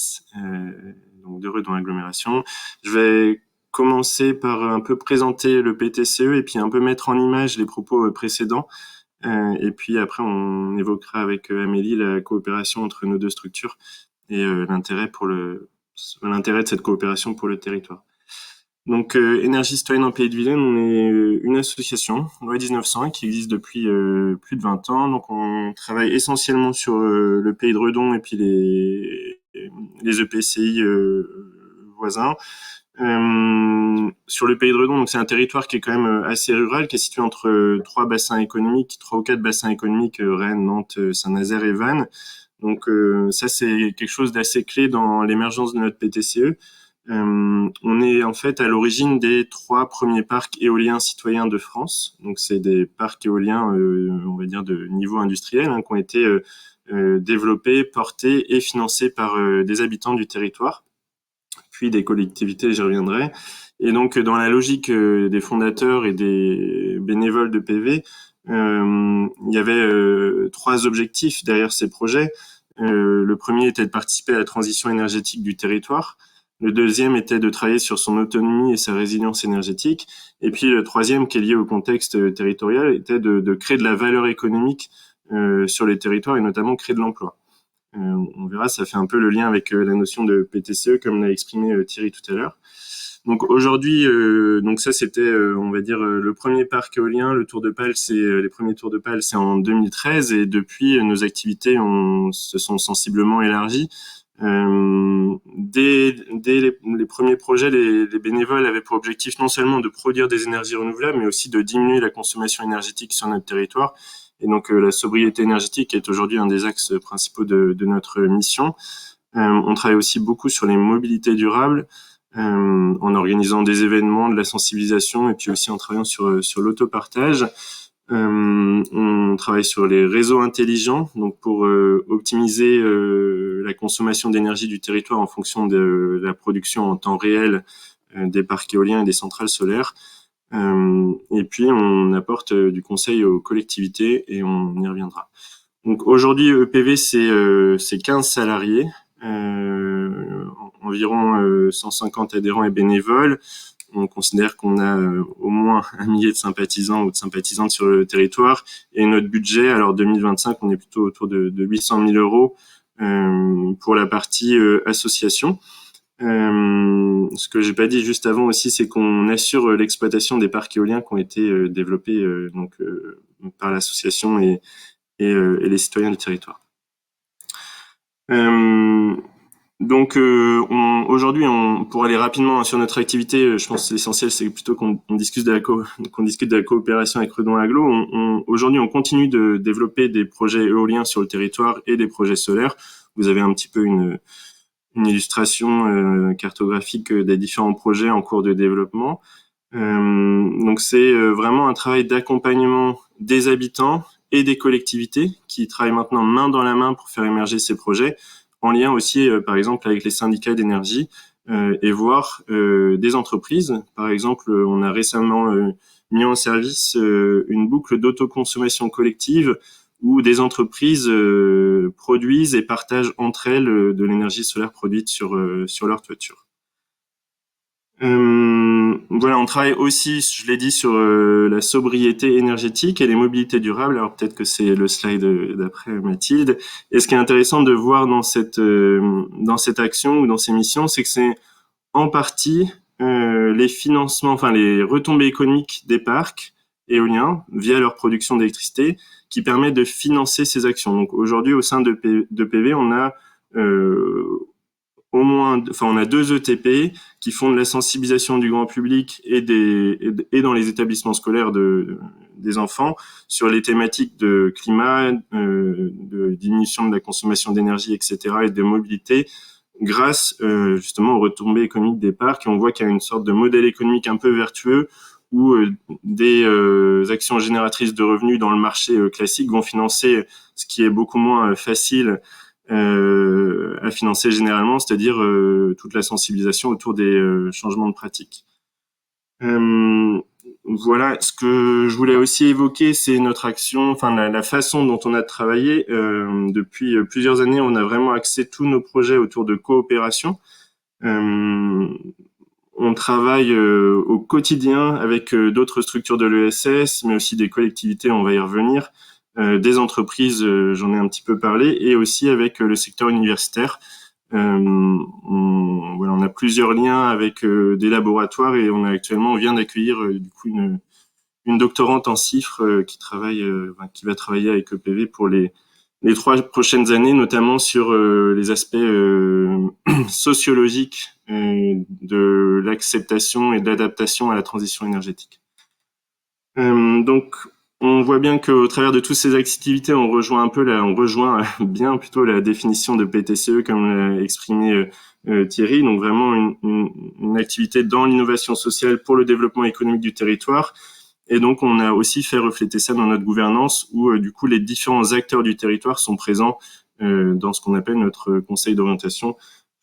donc de Redon Agglomération. Je vais commencer par un peu présenter le PTCE et puis un peu mettre en image les propos précédents. Et puis après, on évoquera avec Amélie la coopération entre nos deux structures et l'intérêt de cette coopération pour le territoire. Donc, Énergie citoyenne en Pays de Vilaine, on est une association, loi 1901, qui existe depuis plus de 20 ans. Donc, on travaille essentiellement sur le Pays de Redon et puis les EPCI voisins. Sur le Pays de Redon, donc c'est un territoire qui est quand même assez rural, qui est situé entre trois ou quatre bassins économiques, Rennes, Nantes, Saint-Nazaire et Vannes. Donc ça, c'est quelque chose d'assez clé dans l'émergence de notre PTCE. On est en fait à l'origine des 3 premiers parcs éoliens citoyens de France. Donc c'est des parcs éoliens, on va dire de niveau industriel, hein, qui ont été développés, portés et financés par des habitants du territoire, puis des collectivités, j'y reviendrai. Et donc dans la logique des fondateurs et des bénévoles de PV, il y avait 3 objectifs derrière ces projets. Le premier était de participer à la transition énergétique du territoire. Le deuxième était de travailler sur son autonomie et sa résilience énergétique. Et puis le troisième, qui est lié au contexte territorial, était de créer de la valeur économique sur les territoires et notamment créer de l'emploi. On verra, ça fait un peu le lien avec la notion de PTCE, comme l'a exprimé Thierry tout à l'heure. Donc aujourd'hui, donc ça c'était, on va dire, le premier parc éolien. Le Tour de Pal, les premiers Tours de Pal, c'est en 2013, et depuis, nos activités se sont sensiblement élargies. Dès les premiers projets, les bénévoles avaient pour objectif non seulement de produire des énergies renouvelables, mais aussi de diminuer la consommation énergétique sur notre territoire. Et donc la sobriété énergétique est aujourd'hui un des axes principaux de notre mission. On travaille aussi beaucoup sur les mobilités durables, en organisant des événements, de la sensibilisation, et puis aussi en travaillant sur l'autopartage. On travaille sur les réseaux intelligents, donc pour optimiser la consommation d'énergie du territoire en fonction de la production en temps réel des parcs éoliens et des centrales solaires. Et puis on apporte du conseil aux collectivités, et on y reviendra. Donc aujourd'hui, EPV, c'est 15 salariés, environ 150 adhérents et bénévoles. On considère qu'on a au moins 1 millier de sympathisants ou de sympathisantes sur le territoire. Et notre budget, alors 2025, on est plutôt autour de 800 000 euros pour la partie association. Ce que j'ai pas dit juste avant aussi, c'est qu'on assure l'exploitation des parcs éoliens qui ont été développés par l'association et les citoyens du territoire. Donc aujourd'hui, pour aller rapidement sur notre activité, je pense que l'essentiel, c'est plutôt qu'on discute de la coopération avec Redon Aglo. Aujourd'hui, on continue de développer des projets éoliens sur le territoire et des projets solaires. Vous avez un petit peu une illustration cartographique des différents projets en cours de développement. Donc c'est vraiment un travail d'accompagnement des habitants et des collectivités qui travaillent maintenant main dans la main pour faire émerger ces projets, en lien aussi par exemple avec les syndicats d'énergie et voire des entreprises. Par exemple, on a récemment mis en service une boucle d'autoconsommation collective où des entreprises produisent et partagent entre elles de l'énergie solaire produite sur leur toiture. Voilà, on travaille aussi, je l'ai dit, sur la sobriété énergétique et les mobilités durables. Alors peut-être que c'est le slide d'après Mathilde. Et ce qui est intéressant de voir dans cette action ou dans ces missions, c'est que c'est en partie les financements, enfin les retombées économiques des parcs éoliens via leur production d'électricité qui permettent de financer ces actions. Donc aujourd'hui, au sein de PV, on a on a 2 ETP qui font de la sensibilisation du grand public et dans les établissements scolaires des enfants sur les thématiques de climat, de diminution de la consommation d'énergie, etc., et de mobilité, grâce justement aux retombées économiques des parcs. Et on voit qu'il y a une sorte de modèle économique un peu vertueux où des actions génératrices de revenus dans le marché classique vont financer ce qui est beaucoup moins facile à financer généralement, c'est-à-dire toute la sensibilisation autour des changements de pratique. Voilà, ce que je voulais aussi évoquer, c'est notre action, enfin la façon dont on a travaillé. Depuis plusieurs années, on a vraiment axé tous nos projets autour de coopération. On travaille au quotidien avec d'autres structures de l'ESS, mais aussi des collectivités, on va y revenir, des entreprises, j'en ai un petit peu parlé, et aussi avec le secteur universitaire. On a plusieurs liens avec des laboratoires, et on vient d'accueillir du coup une doctorante en chiffres qui va travailler avec EPV pour les 3 prochaines années, notamment sur les aspects sociologiques de l'acceptation et de l'adaptation à la transition énergétique. Donc, on voit bien qu'au travers de toutes ces activités, on rejoint bien plutôt la définition de PTCE, comme l'a exprimé Thierry. Donc vraiment une activité dans l'innovation sociale pour le développement économique du territoire. Et donc, on a aussi fait refléter ça dans notre gouvernance, où du coup, les différents acteurs du territoire sont présents dans ce qu'on appelle notre conseil d'orientation.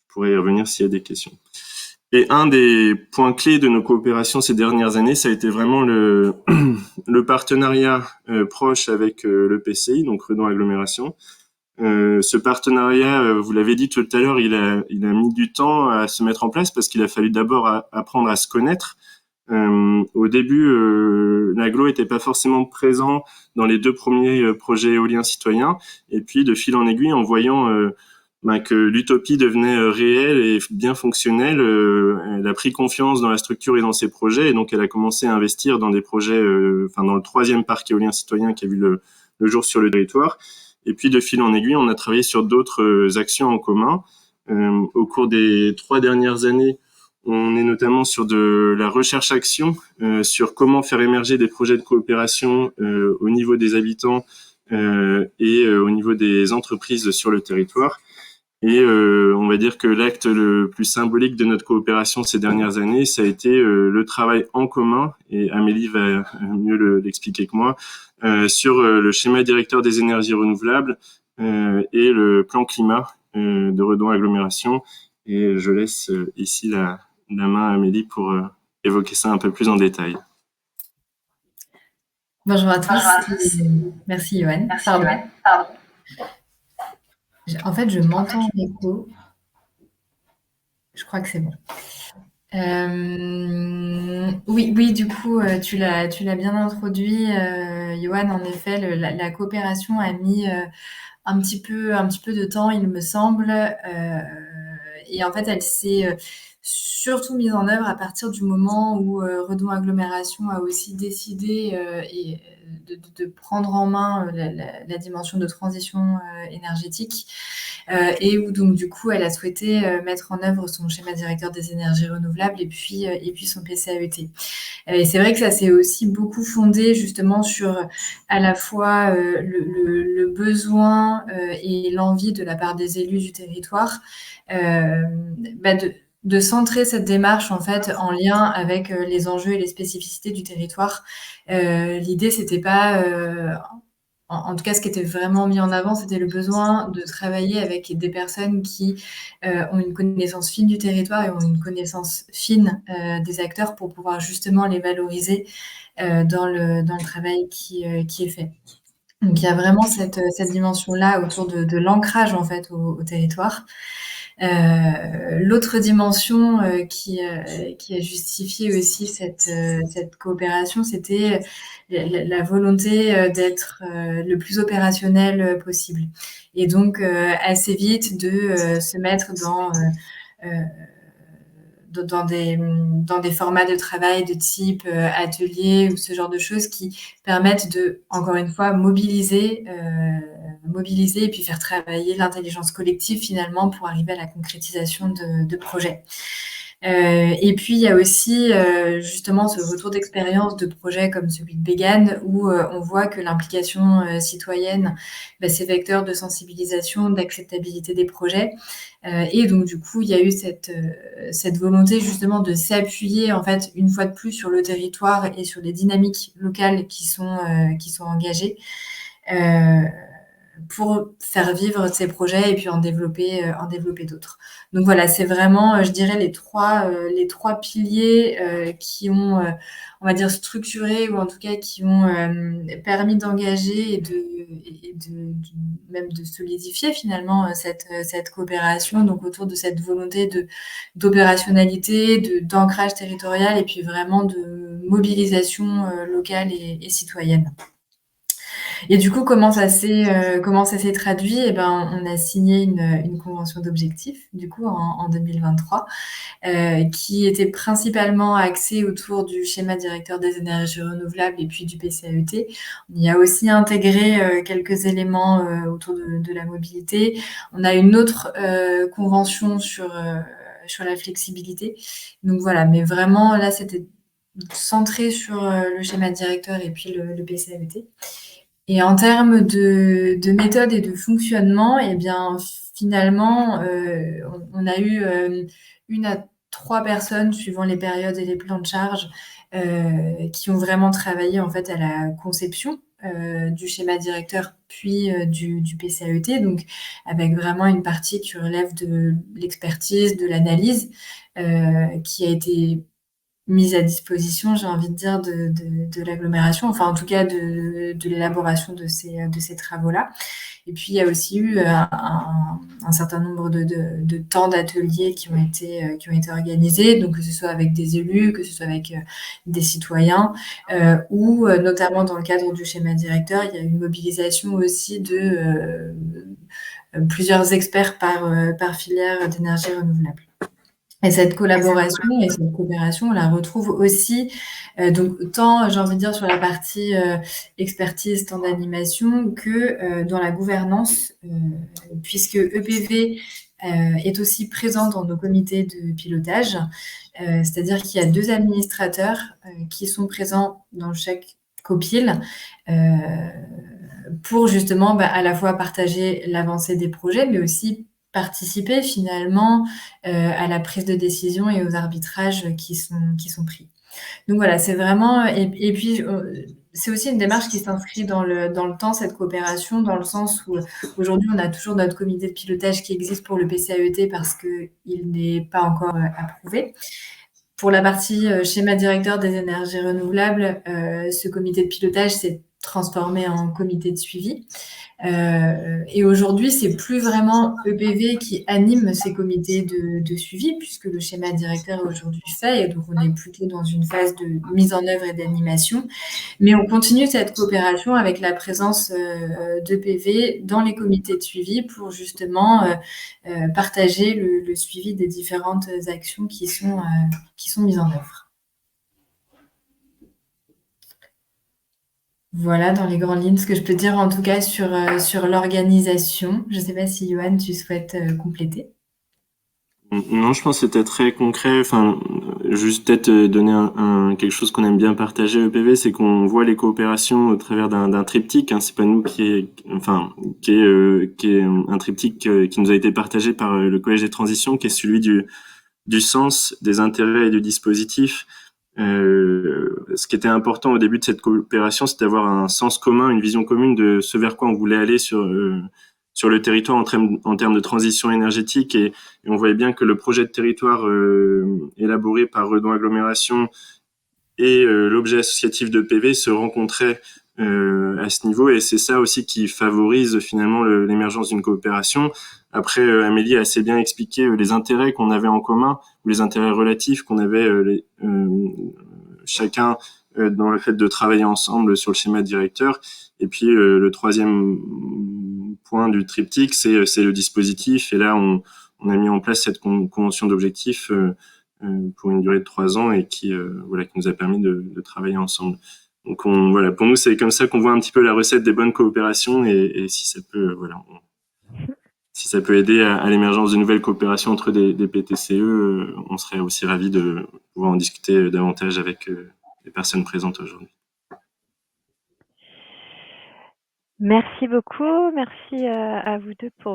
Je pourrais y revenir s'il y a des questions. Et un des points clés de nos coopérations ces dernières années, ça a été vraiment le partenariat proche avec le PCI, donc Redon Agglomération. Ce partenariat, vous l'avez dit tout à l'heure, il a mis du temps à se mettre en place parce qu'il a fallu d'abord apprendre à se connaître. Au début, l'agglo n'était pas forcément présent dans les 2 premiers projets éoliens citoyens. Et puis, de fil en aiguille, en voyant que l'utopie devenait réelle et bien fonctionnelle, elle a pris confiance dans la structure et dans ses projets. Et donc, elle a commencé à investir dans des projets, dans le 3e parc éolien citoyen qui a vu le jour sur le territoire. Et puis, de fil en aiguille, on a travaillé sur d'autres actions en commun. Au cours des 3 dernières années, on est notamment sur de la recherche-action, sur comment faire émerger des projets de coopération au niveau des habitants et au niveau des entreprises sur le territoire. Et on va dire que l'acte le plus symbolique de notre coopération ces dernières années, ça a été le travail en commun, et Amélie va mieux l'expliquer que moi, sur le schéma directeur des énergies renouvelables et le plan climat de Redon Agglomération. Et je laisse ici la main à Amélie pour évoquer ça un peu plus en détail. Bonjour à tous. Merci Yoann. Pardon. En fait, je m'entends en écho. Je crois que c'est bon. Oui, du coup, tu l'as bien introduit, Yoann. En effet, la coopération a mis un petit peu de temps, il me semble. Et en fait, elle s'est surtout mise en œuvre à partir du moment où Redon Agglomération a aussi décidé de prendre en main la dimension de transition énergétique. Et où donc du coup elle a souhaité mettre en œuvre son schéma directeur des énergies renouvelables et puis son PCAET. Et c'est vrai que ça s'est aussi beaucoup fondé justement sur à la fois le besoin et l'envie de la part des élus du territoire de centrer cette démarche en fait en lien avec les enjeux et les spécificités du territoire. L'idée c'était pas en tout cas, ce qui était vraiment mis en avant, c'était le besoin de travailler avec des personnes qui ont une connaissance fine du territoire et ont une connaissance fine des acteurs pour pouvoir justement les valoriser dans le travail qui est fait. Donc, il y a vraiment cette dimension-là autour de l'ancrage en fait au territoire. L'autre dimension qui a justifié aussi cette coopération, c'était la volonté d'être le plus opérationnel possible. Et donc, assez vite de se mettre dans des formats de travail de type atelier ou ce genre de choses qui permettent de, encore une fois, mobiliser et puis faire travailler l'intelligence collective finalement pour arriver à la concrétisation de projets. Et puis, il y a aussi justement ce retour d'expérience de projets comme celui de Bégan où on voit que l'implication citoyenne, c'est vecteur de sensibilisation, d'acceptabilité des projets. Et donc, du coup, il y a eu cette volonté justement de s'appuyer en fait une fois de plus sur le territoire et sur les dynamiques locales qui sont engagées pour faire vivre ces projets et puis en développer d'autres. Donc voilà, c'est vraiment, je dirais, les trois piliers qui ont, on va dire, structuré ou en tout cas qui ont permis d'engager et même de solidifier finalement cette coopération, donc autour de cette volonté d'opérationnalité, d'ancrage territorial et puis vraiment de mobilisation locale et citoyenne. Et du coup, comment ça s'est traduit? Eh ben, on a signé une convention d'objectifs, du coup, en 2023, qui était principalement axée autour du schéma directeur des énergies renouvelables et puis du PCAET. On y a aussi intégré quelques éléments autour de la mobilité. On a une autre convention sur la flexibilité. Donc voilà, mais vraiment, là, c'était centré sur le schéma directeur et puis le PCAET. Et en termes de méthode et de fonctionnement, eh bien, finalement, on a eu 1 à 3 personnes, suivant les périodes et les plans de charge, qui ont vraiment travaillé en fait à la conception du schéma directeur, puis du PCAET, donc avec vraiment une partie qui relève de l'expertise, de l'analyse, qui a été mise à disposition, j'ai envie de dire, de l'agglomération, enfin en tout cas de l'élaboration de ces travaux-là. Et puis il y a aussi eu un certain nombre de temps d'ateliers qui ont été organisés, donc que ce soit avec des élus, que ce soit avec des citoyens, ou notamment dans le cadre du schéma directeur, il y a une mobilisation aussi de plusieurs experts par filière d'énergie renouvelable. Et cette collaboration et cette coopération, on la retrouve aussi, donc tant, j'ai envie de dire, sur la partie expertise, temps d'animation, que dans la gouvernance, puisque EPV est aussi présent dans nos comités de pilotage, c'est-à-dire qu'il y a 2 administrateurs qui sont présents dans chaque copil pour justement à la fois partager l'avancée des projets, mais aussi participer finalement à la prise de décision et aux arbitrages qui sont pris. Donc voilà, c'est vraiment... Et puis, c'est aussi une démarche qui s'inscrit dans le temps, cette coopération, dans le sens où aujourd'hui, on a toujours notre comité de pilotage qui existe pour le PCAET parce qu'il n'est pas encore approuvé. Pour la partie schéma directeur des énergies renouvelables, ce comité de pilotage s'est transformé en comité de suivi. Et aujourd'hui, c'est plus vraiment EPV qui anime ces comités de suivi, puisque le schéma directeur est aujourd'hui fait, et donc on est plutôt dans une phase de mise en œuvre et d'animation. Mais on continue cette coopération avec la présence d'EPV dans les comités de suivi pour justement partager le suivi des différentes actions qui sont mises en œuvre. Voilà, dans les grandes lignes, ce que je peux dire en tout cas sur l'organisation. Je ne sais pas si, Johan, tu souhaites compléter. Non, je pense que c'était très concret. Enfin, juste peut-être donner quelque chose qu'on aime bien partager EPV, c'est qu'on voit les coopérations au travers d'un triptyque. Hein. C'est pas nous qui est un triptyque qui nous a été partagé par le Collège des transitions, qui est celui du sens, des intérêts et du dispositif. Ce qui était important au début de cette coopération, c'est d'avoir un sens commun, une vision commune de ce vers quoi on voulait aller sur le territoire en termes de transition énergétique, et on voyait bien que le projet de territoire élaboré par Redon Agglomération et l'objet associatif de PV se rencontraient à ce niveau, et c'est ça aussi qui favorise finalement l'émergence d'une coopération. Après, Amélie a assez bien expliqué les intérêts qu'on avait en commun, ou les intérêts relatifs qu'on avait chacun dans le fait de travailler ensemble sur le schéma directeur. Et puis le troisième point du triptyque, c'est le dispositif. Et là, on a mis en place cette convention d'objectifs pour une durée de 3 ans, et qui nous a permis de travailler ensemble. Donc pour nous, c'est comme ça qu'on voit un petit peu la recette des bonnes coopérations, et si ça peut si ça peut aider à l'émergence de nouvelles coopérations entre des PTCE, on serait aussi ravis de pouvoir en discuter davantage avec les personnes présentes aujourd'hui. Merci beaucoup, merci à vous deux pour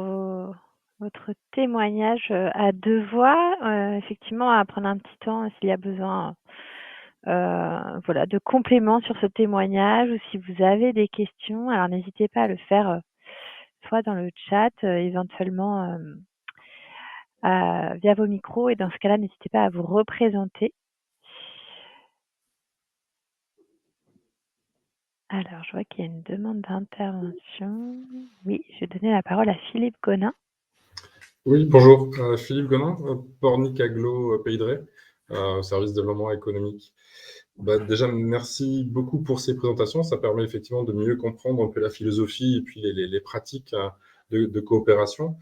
votre témoignage à 2 voix. Effectivement, à prendre un petit temps s'il y a besoin de compléments sur ce témoignage, ou si vous avez des questions, alors n'hésitez pas à le faire soit dans le chat, éventuellement via vos micros, et dans ce cas-là, n'hésitez pas à vous représenter. Alors, je vois qu'il y a une demande d'intervention. Oui, je vais donner la parole à Philippe Gonin. Oui, bonjour. Philippe Gonin, Pornic Aglo Pays de Ré, service de développement économique. Déjà, merci beaucoup pour ces présentations. Ça permet effectivement de mieux comprendre un peu la philosophie et puis les pratiques de coopération.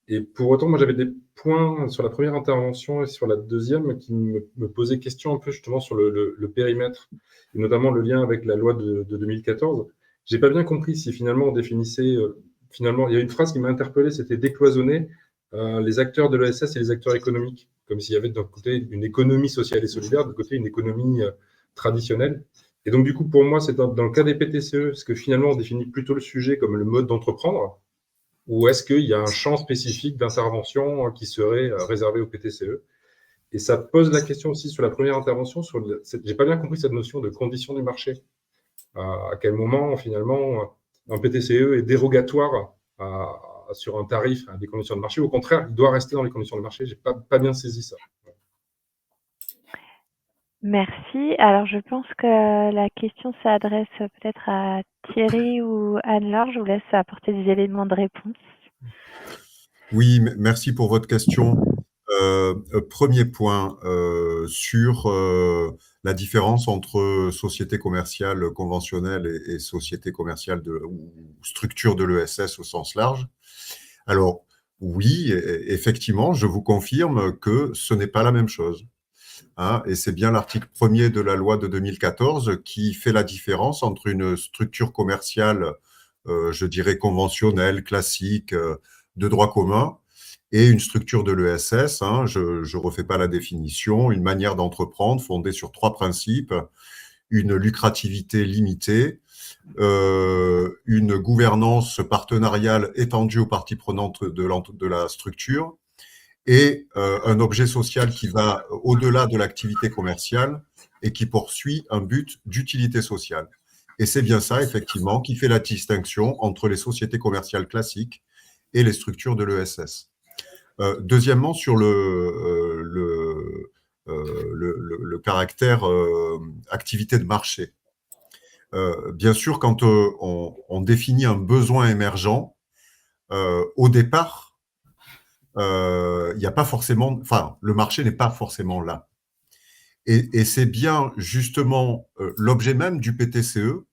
Et pour autant, moi, j'avais des points sur la première intervention et sur la deuxième qui me posaient question un peu justement sur le périmètre, et notamment le lien avec la loi de 2014. J'ai pas bien compris si finalement on définissait... finalement, il y a une phrase qui m'a interpellé, c'était décloisonner les acteurs de l'ESS et les acteurs économiques, comme s'il y avait d'un côté une économie sociale et solidaire, de l'autre côté une économie traditionnelle. Et donc, du coup, pour moi, c'est dans le cas des PTCE, est-ce que finalement on définit plutôt le sujet comme le mode d'entreprendre, ou est-ce qu'il y a un champ spécifique d'intervention qui serait réservé aux PTCE? Et ça pose la question aussi sur la première intervention, j'ai pas bien compris cette notion de conditions du marché. À quel moment, finalement, un PTCE est dérogatoire sur un tarif, des conditions de marché, ou au contraire, il doit rester dans les conditions de marché. J'ai pas bien saisi ça. Merci. Alors, je pense que la question s'adresse peut-être à Thierry ou Anne-Laure. Je vous laisse apporter des éléments de réponse. Oui, merci pour votre question. Premier point sur la différence entre société commerciale conventionnelle et société commerciale ou structure de l'ESS au sens large. Alors, oui, effectivement, je vous confirme que ce n'est pas la même chose. Hein, et c'est bien l'article 1er de la loi de 2014 qui fait la différence entre une structure commerciale, je dirais conventionnelle, classique, de droit commun, et une structure de l'ESS. Hein, je ne refais pas la définition, une manière d'entreprendre fondée sur 3 principes: une lucrativité limitée, une gouvernance partenariale étendue aux parties prenantes de la structure, et un objet social qui va au-delà de l'activité commerciale et qui poursuit un but d'utilité sociale. Et c'est bien ça, effectivement, qui fait la distinction entre les sociétés commerciales classiques et les structures de l'ESS. Deuxièmement, sur le caractère activité de marché. Bien sûr, quand on définit un besoin émergent, au départ, il n'y a pas forcément, enfin, le marché n'est pas forcément là. Et c'est bien justement l'objet même du PTCE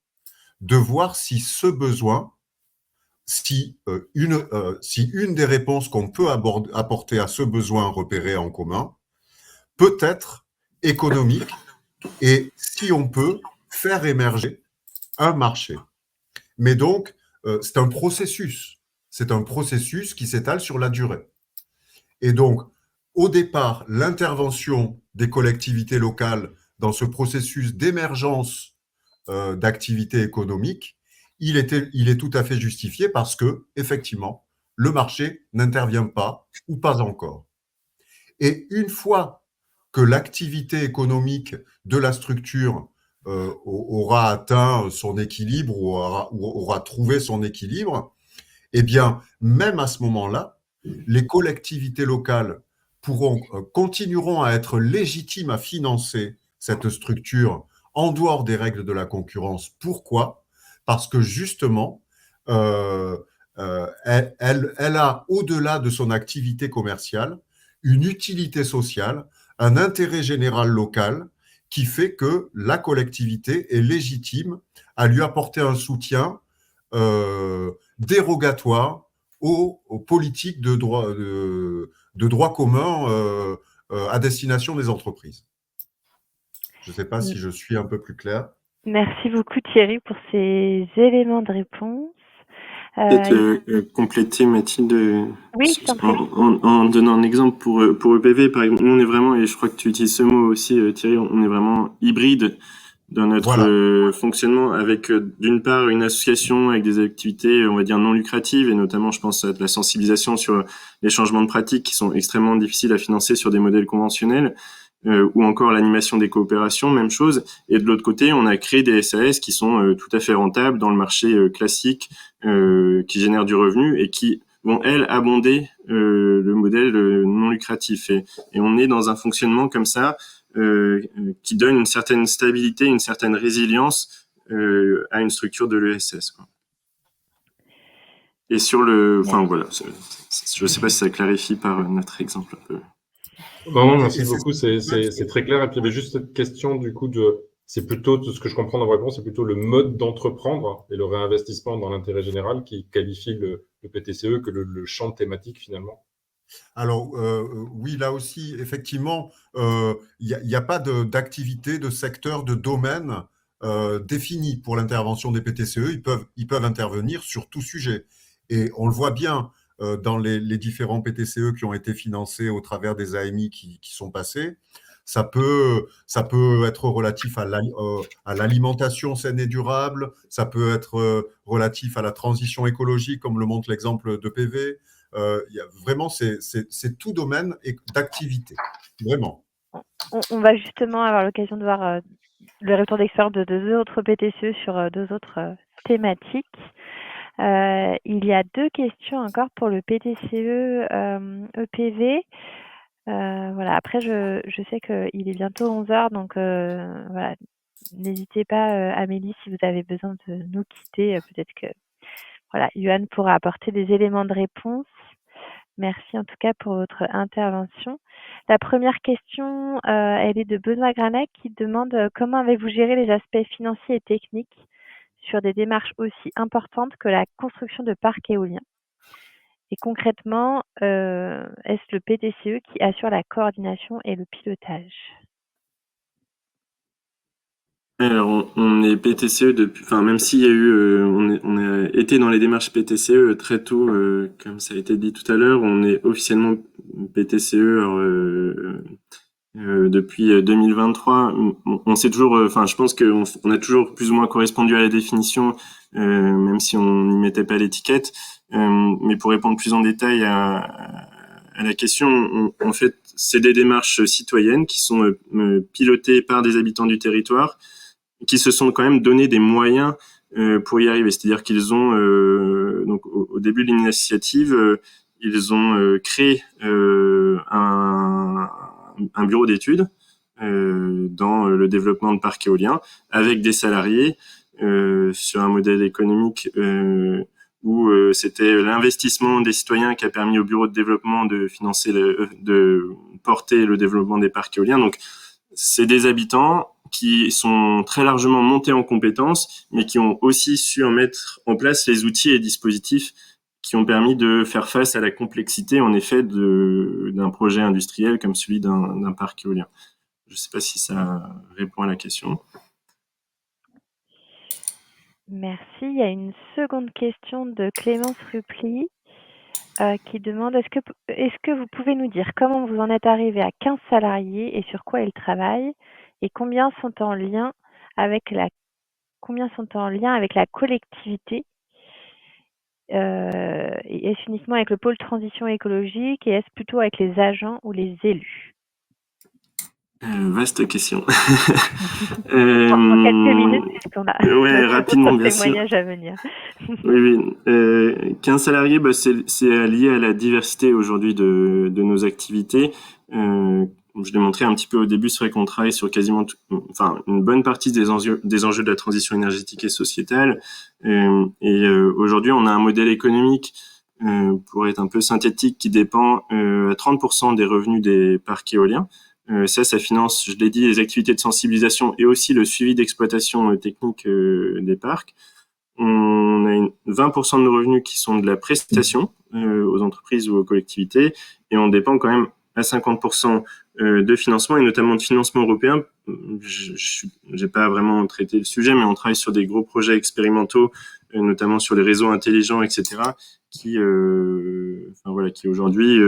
de voir si ce besoin, si une des réponses qu'on peut apporter à ce besoin repéré en commun peut être économique et si on peut faire émerger un marché. Mais donc, c'est un processus. C'est un processus qui s'étale sur la durée. Et donc, au départ, l'intervention des collectivités locales dans ce processus d'émergence d'activités économiques, il est tout à fait justifié parce que, effectivement, le marché n'intervient pas ou pas encore. Et une fois que l'activité économique de la structure aura atteint son équilibre ou aura trouvé son équilibre, eh bien, même à ce moment-là, les collectivités locales continueront à être légitimes à financer cette structure en dehors des règles de la concurrence. Pourquoi? Parce que justement, elle a, au-delà de son activité commerciale, une utilité sociale, un intérêt général local qui fait que la collectivité est légitime à lui apporter un soutien dérogatoire aux politiques de droit commun à destination des entreprises. Je ne sais pas si je suis un peu plus clair. Merci beaucoup Thierry pour ces éléments de réponse. Peut-être compléter, Mathilde, oui, en donnant un exemple pour EPV, par exemple. Nous, on est vraiment, et je crois que tu utilises ce mot aussi, Thierry, on est vraiment hybride dans notre fonctionnement avec, d'une part, une association avec des activités, on va dire, non lucratives, et notamment, je pense à de la sensibilisation sur les changements de pratiques qui sont extrêmement difficiles à financer sur des modèles conventionnels. Ou encore l'animation des coopérations, même chose. Et de l'autre côté, on a créé des SAS qui sont tout à fait rentables dans le marché classique, qui génèrent du revenu et qui vont, elles, abonder le modèle non lucratif. Et on est dans un fonctionnement comme ça qui donne une certaine stabilité, une certaine résilience à une structure de l'ESS. Et sur le... Enfin, voilà. Je ne sais pas si ça clarifie par notre exemple un peu. Non, merci beaucoup, c'est très clair. Et puis il y avait juste cette question du coup c'est plutôt, de ce que je comprends dans vos réponses, c'est plutôt le mode d'entreprendre et le réinvestissement dans l'intérêt général qui qualifie le PTCE que le champ thématique finalement. Alors oui, là aussi, effectivement, il n'y a pas d'activité, de secteur, de domaine défini pour l'intervention des PTCE. Ils peuvent intervenir sur tout sujet. Et on le voit bien dans les différents PTCE qui ont été financés au travers des AMI qui sont passés. Ça peut être relatif à l'alimentation saine et durable, ça peut être relatif à la transition écologique, comme le montre l'exemple de PV. Vraiment, c'est tout domaine d'activité, vraiment. On va justement avoir l'occasion de voir le retour d'expérience de 2 autres PTCE sur 2 autres thématiques. Il y a 2 questions encore pour le PTCE EPV. Voilà, après je sais qu'il est bientôt 11 heures, donc voilà, n'hésitez pas, Amélie, si vous avez besoin de nous quitter, peut-être que voilà, Yoann pourra apporter des éléments de réponse. Merci en tout cas pour votre intervention. La première question, elle est de Benoît Granec qui demande, comment avez-vous géré les aspects financiers et techniques sur des démarches aussi importantes que la construction de parcs éoliens? Et concrètement, est-ce le PTCE qui assure la coordination et le pilotage? Alors, on est PTCE depuis, enfin, même s'il y a eu, on a été dans les démarches PTCE très tôt, comme ça a été dit tout à l'heure, on est officiellement PTCE depuis 2023. On sait toujours, enfin, je pense qu'on a toujours plus ou moins correspondu à la définition, même si on n'y mettait pas l'étiquette. Mais pour répondre plus en détail à la question, en fait, c'est des démarches citoyennes qui sont pilotées par des habitants du territoire, qui se sont quand même donné des moyens pour y arriver. C'est-à-dire qu'ils ont, donc au début de l'initiative, ils ont créé un bureau d'études dans le développement de parcs éoliens avec des salariés sur un modèle économique où c'était l'investissement des citoyens qui a permis au bureau de développement de financer, de porter le développement des parcs éoliens. Donc, c'est des habitants qui sont très largement montés en compétences, mais qui ont aussi su en mettre en place les outils et dispositifs qui ont permis de faire face à la complexité, en effet, d'un projet industriel comme celui d'un parc éolien. Je ne sais pas si ça répond à la question. Merci. Il y a une seconde question de Clémence Rupli qui demande est-ce que vous pouvez nous dire comment vous en êtes arrivé à 15 salariés et sur quoi ils travaillent et combien sont en lien avec la collectivité et est-ce uniquement avec le pôle transition écologique et est-ce plutôt avec les agents ou les élus? Vaste question. En quelques minutes, puisqu'on a Ouais, rapidement, d'autres bien sûr. témoignages à venir. Oui. 15 salariés, bah, c'est lié à la diversité aujourd'hui de nos activités. Je l'ai montré un petit peu au début, c'est vrai qu'on travaille sur quasiment une bonne partie des enjeux de la transition énergétique et sociétale. Aujourd'hui, on a un modèle économique, pour être un peu synthétique, qui dépend à 30% des revenus des parcs éoliens. Ça finance, je l'ai dit, les activités de sensibilisation et aussi le suivi d'exploitation technique des parcs. On a 20% de nos revenus qui sont de la prestation aux entreprises ou aux collectivités, et on dépend quand même à 50% de financement, et notamment de financement européen. Je n'ai pas vraiment traité le sujet, mais on travaille sur des gros projets expérimentaux, notamment sur les réseaux intelligents, etc., qui aujourd'hui,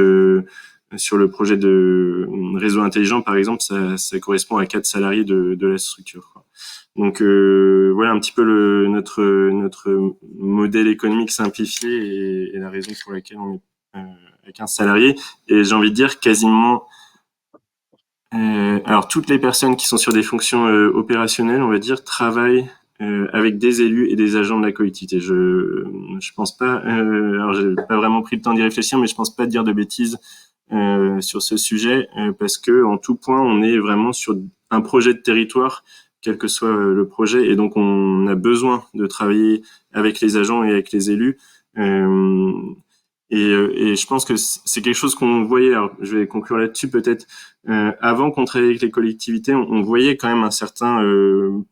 sur le projet de réseau intelligent, par exemple, ça correspond à 4 salariés de la structure, quoi. Donc voilà un petit peu notre modèle économique simplifié et la raison pour laquelle on est avec un salarié. Et j'ai envie de dire quasiment, alors toutes les personnes qui sont sur des fonctions opérationnelles, on va dire, travaillent avec des élus et des agents de la collectivité. Je pense pas, alors j'ai pas vraiment pris le temps d'y réfléchir, mais je pense pas dire de bêtises sur ce sujet, parce que en tout point, on est vraiment sur un projet de territoire, quel que soit le projet, et donc on a besoin de travailler avec les agents et avec les élus. Et je pense que c'est quelque chose qu'on voyait, alors je vais conclure là-dessus peut-être, avant qu'on travaille avec les collectivités, on voyait quand même un certain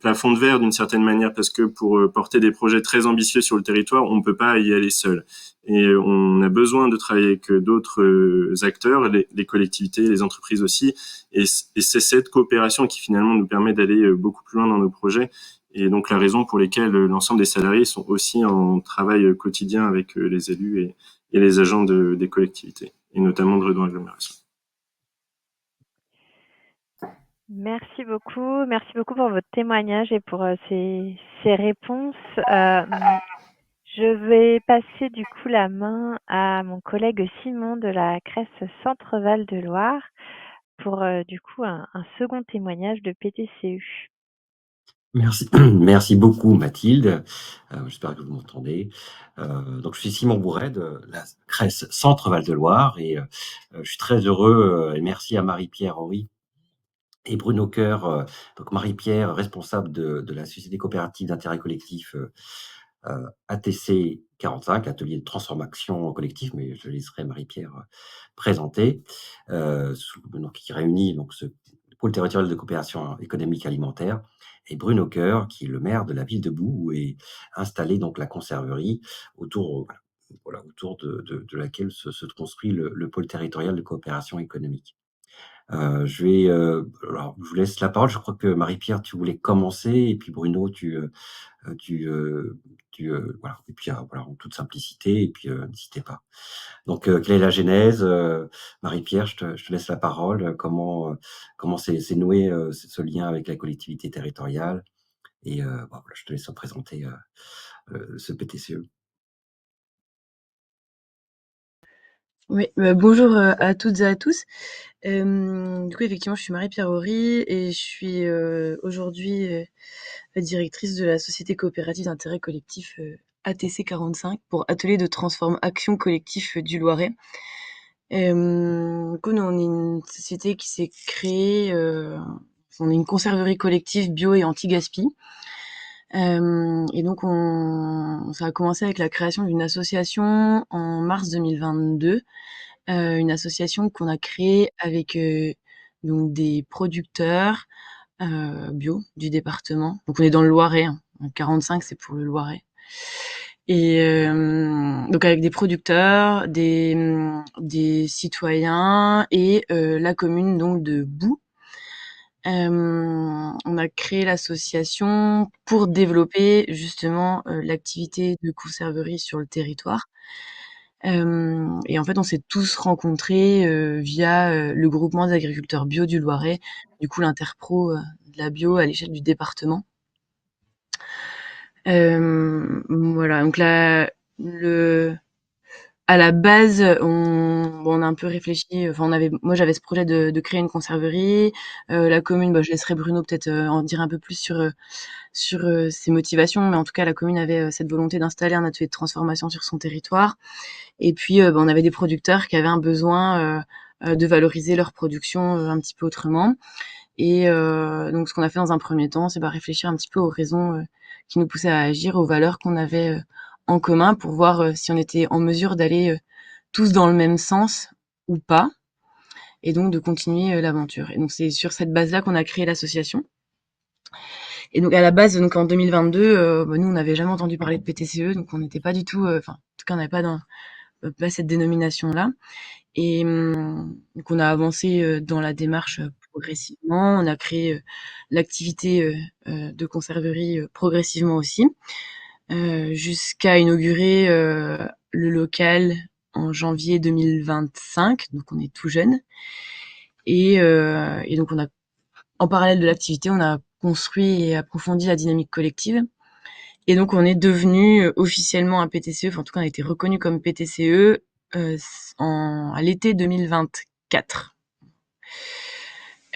plafond de verre d'une certaine manière, parce que pour porter des projets très ambitieux sur le territoire, on ne peut pas y aller seul. Et on a besoin de travailler avec d'autres acteurs, les collectivités, les entreprises aussi, et c'est cette coopération qui finalement nous permet d'aller beaucoup plus loin dans nos projets. Et donc la raison pour laquelle l'ensemble des salariés sont aussi en travail quotidien avec les élus et les agents des collectivités, et notamment de Redon Agglomération. Merci beaucoup pour votre témoignage et pour ces réponses. Je vais passer du coup la main à mon collègue Simon de la CRES Centre-Val de Loire pour du coup un second témoignage de PTCE. Merci, merci beaucoup Mathilde. J'espère que vous m'entendez. Donc je suis Simon Bourret de la CRES Centre Val-de-Loire et je suis très heureux et merci à Marie-Pierre Henry et Bruno Coeur. Donc Marie-Pierre, responsable de la société coopérative d'intérêt collectif ATC 45, atelier de transformation collective, mais je laisserai Marie-Pierre présenter, donc, qui réunit donc ce pôle territorial de coopération économique alimentaire, et Bruno Coeur, qui est le maire de la ville de Boue, où est installée donc la conserverie autour, voilà, autour de laquelle se construit le pôle territorial de coopération économique. Alors, je vous laisse la parole. Je crois que Marie-Pierre, tu voulais commencer, et puis Bruno, voilà, et puis voilà, en toute simplicité, et puis n'hésitez pas. Donc, quelle est la genèse? Marie-Pierre, je te laisse la parole. Comment s'est noué ce lien avec la collectivité territoriale? Et voilà, je te laisse présenter ce PTCE. Oui, bonjour, à toutes et à tous. Du coup, effectivement, je suis Marie-Pierre Horry et je suis, aujourd'hui, la directrice de la société coopérative d'intérêt collectif, ATC 45 pour Atelier de Action Collectif du Loiret. Du coup, nous, on est une société qui s'est créée, on est une conserverie collective bio et anti-gaspi. Et donc ça a commencé avec la création d'une association en mars 2022. Une association qu'on a créée avec donc des producteurs bio du département. Donc on est dans le Loiret, hein. 45, c'est pour le Loiret. Et donc avec des producteurs, des citoyens et la commune donc de Boue. On a créé l'association pour développer justement l'activité de conserverie sur le territoire. Et en fait, on s'est tous rencontrés via le groupement des agriculteurs bio du Loiret, du coup l'interpro de la bio à l'échelle du département. Voilà, donc là, à la base, on a un peu réfléchi. Enfin, moi, j'avais ce projet de créer une conserverie. La commune, je laisserai Bruno peut-être en dire un peu plus sur ses motivations, mais en tout cas, la commune avait cette volonté d'installer un atelier de transformation sur son territoire. Et puis, on avait des producteurs qui avaient un besoin de valoriser leur production un petit peu autrement. Et donc, ce qu'on a fait dans un premier temps, c'est réfléchir un petit peu aux raisons qui nous poussaient à agir, aux valeurs qu'on avait en commun, pour voir si on était en mesure d'aller tous dans le même sens ou pas, et donc de continuer l'aventure. Et donc, c'est sur cette base-là qu'on a créé l'association. Et donc, à la base, donc en 2022, nous, on n'avait jamais entendu parler de PTCE, donc on n'était pas du tout, en tout cas, on n'avait pas cette dénomination-là. Et donc on a avancé dans la démarche progressivement. On a créé l'activité de conserverie progressivement aussi, jusqu'à inaugurer le local en janvier 2025. Donc on est tout jeune. Et donc en parallèle de l'activité, on a construit et approfondi la dynamique collective. Et donc on est devenu officiellement un PTCE, enfin en tout cas on a été reconnu comme PTCE à l'été 2024.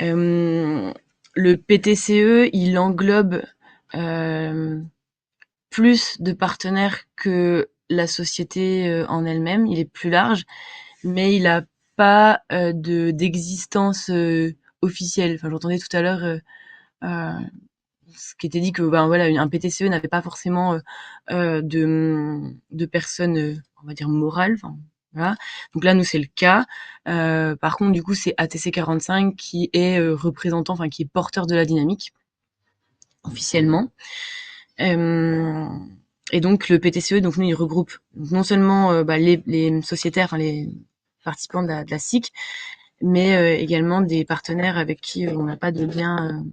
Le PTCE, il englobe plus de partenaires que la société en elle-même. Il est plus large, mais il n'a pas d'existence officielle. Enfin, j'entendais tout à l'heure ce qui était dit que voilà, un PTCE n'avait pas forcément de personnes, on va dire morales. Enfin, voilà. Donc là, nous, c'est le cas. Par contre, du coup, c'est ATC 45 qui est représentant, enfin qui est porteur de la dynamique officiellement. Et donc le PTCE, donc nous, il regroupe non seulement les sociétaires, enfin les participants de la SIC, mais également des partenaires avec qui on n'a pas de lien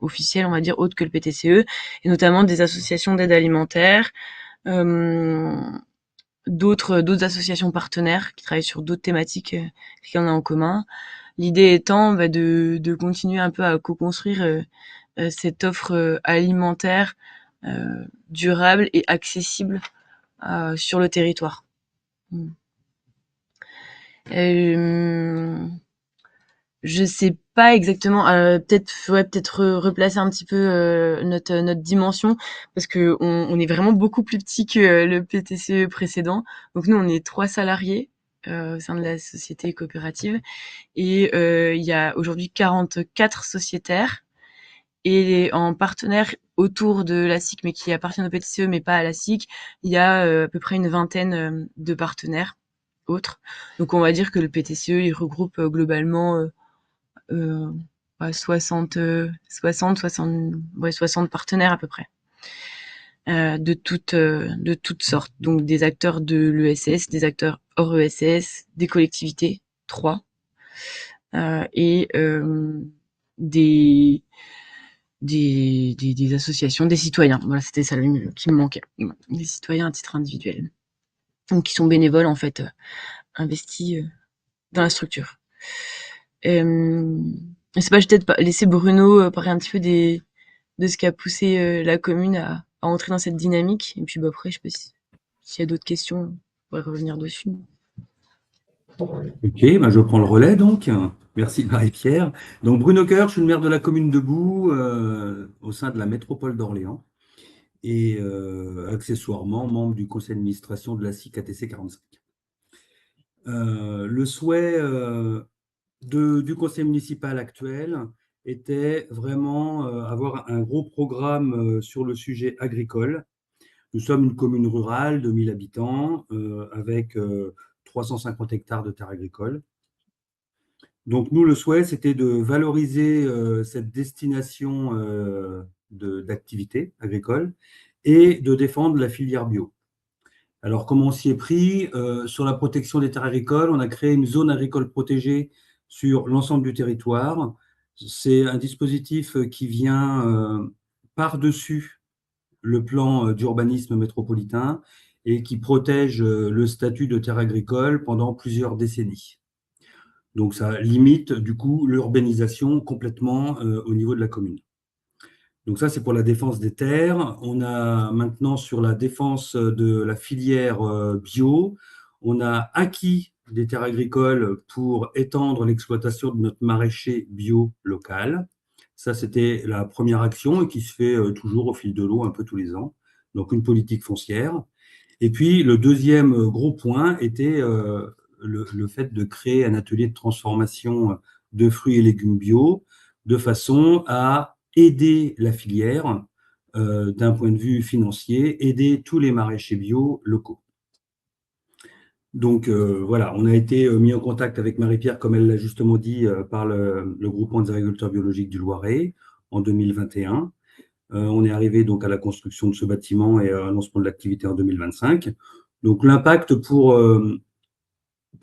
officiel, on va dire, autre que le PTCE, et notamment des associations d'aide alimentaire, d'autres associations partenaires qui travaillent sur d'autres thématiques qu'on a en commun. L'idée étant de continuer un peu à co-construire cette offre alimentaire durable et accessible sur le territoire. je sais pas exactement. Faudrait peut-être replacer un petit peu notre dimension parce que on est vraiment beaucoup plus petit que le PTCE précédent. Donc nous, on est 3 salariés au sein de la société coopérative et il y a aujourd'hui 44 sociétaires. Et en partenaire autour de la SIC, mais qui appartiennent au PTCE, mais pas à la SIC, il y a à peu près une vingtaine de partenaires autres. Donc on va dire que le PTCE, il regroupe globalement 60 partenaires à peu près, de toutes sortes. Donc des acteurs de l'ESS, des acteurs hors ESS, des collectivités, 3, et des associations, des citoyens. Voilà, c'était ça qui me manquait. Des citoyens à titre individuel. Donc qui sont bénévoles en fait, investis dans la structure. Je sais pas, je vais peut-être laisser Bruno parler un petit peu de ce qui a poussé la commune à entrer dans cette dynamique. Et puis après, je sais pas s'il y a d'autres questions, on pourrait revenir dessus. Ok, ben je prends le relais donc. Merci Marie-Pierre. Donc Bruno Coeur, je suis le maire de la commune de Boue au sein de la métropole d'Orléans et accessoirement membre du conseil d'administration de la SIC ATC 45. Le souhait du conseil municipal actuel était vraiment avoir un gros programme sur le sujet agricole. Nous sommes une commune rurale de 1000 habitants avec 350 hectares de terres agricoles. Donc nous, le souhait, c'était de valoriser cette destination d'activité agricole et de défendre la filière bio. Alors, comment on s'y est pris sur la protection des terres agricoles? On a créé une zone agricole protégée sur l'ensemble du territoire. C'est un dispositif qui vient par-dessus le plan d'urbanisme métropolitain et qui protège le statut de terre agricole pendant plusieurs décennies. Donc, ça limite du coup l'urbanisation complètement au niveau de la commune. Donc ça, c'est pour la défense des terres. On a maintenant sur la défense de la filière bio, on a acquis des terres agricoles pour étendre l'exploitation de notre maraîcher bio local. Ça, c'était la première action et qui se fait toujours au fil de l'eau, un peu tous les ans. Donc une politique foncière. Et puis le deuxième gros point était le fait de créer un atelier de transformation de fruits et légumes bio de façon à aider la filière d'un point de vue financier, aider tous les maraîchers bio locaux. Donc voilà, on a été mis en contact avec Marie-Pierre, comme elle l'a justement dit, par le groupement des agriculteurs biologiques du Loiret en 2021. On est arrivé donc à la construction de ce bâtiment et à lancement de l'activité en 2025. Donc l'impact pour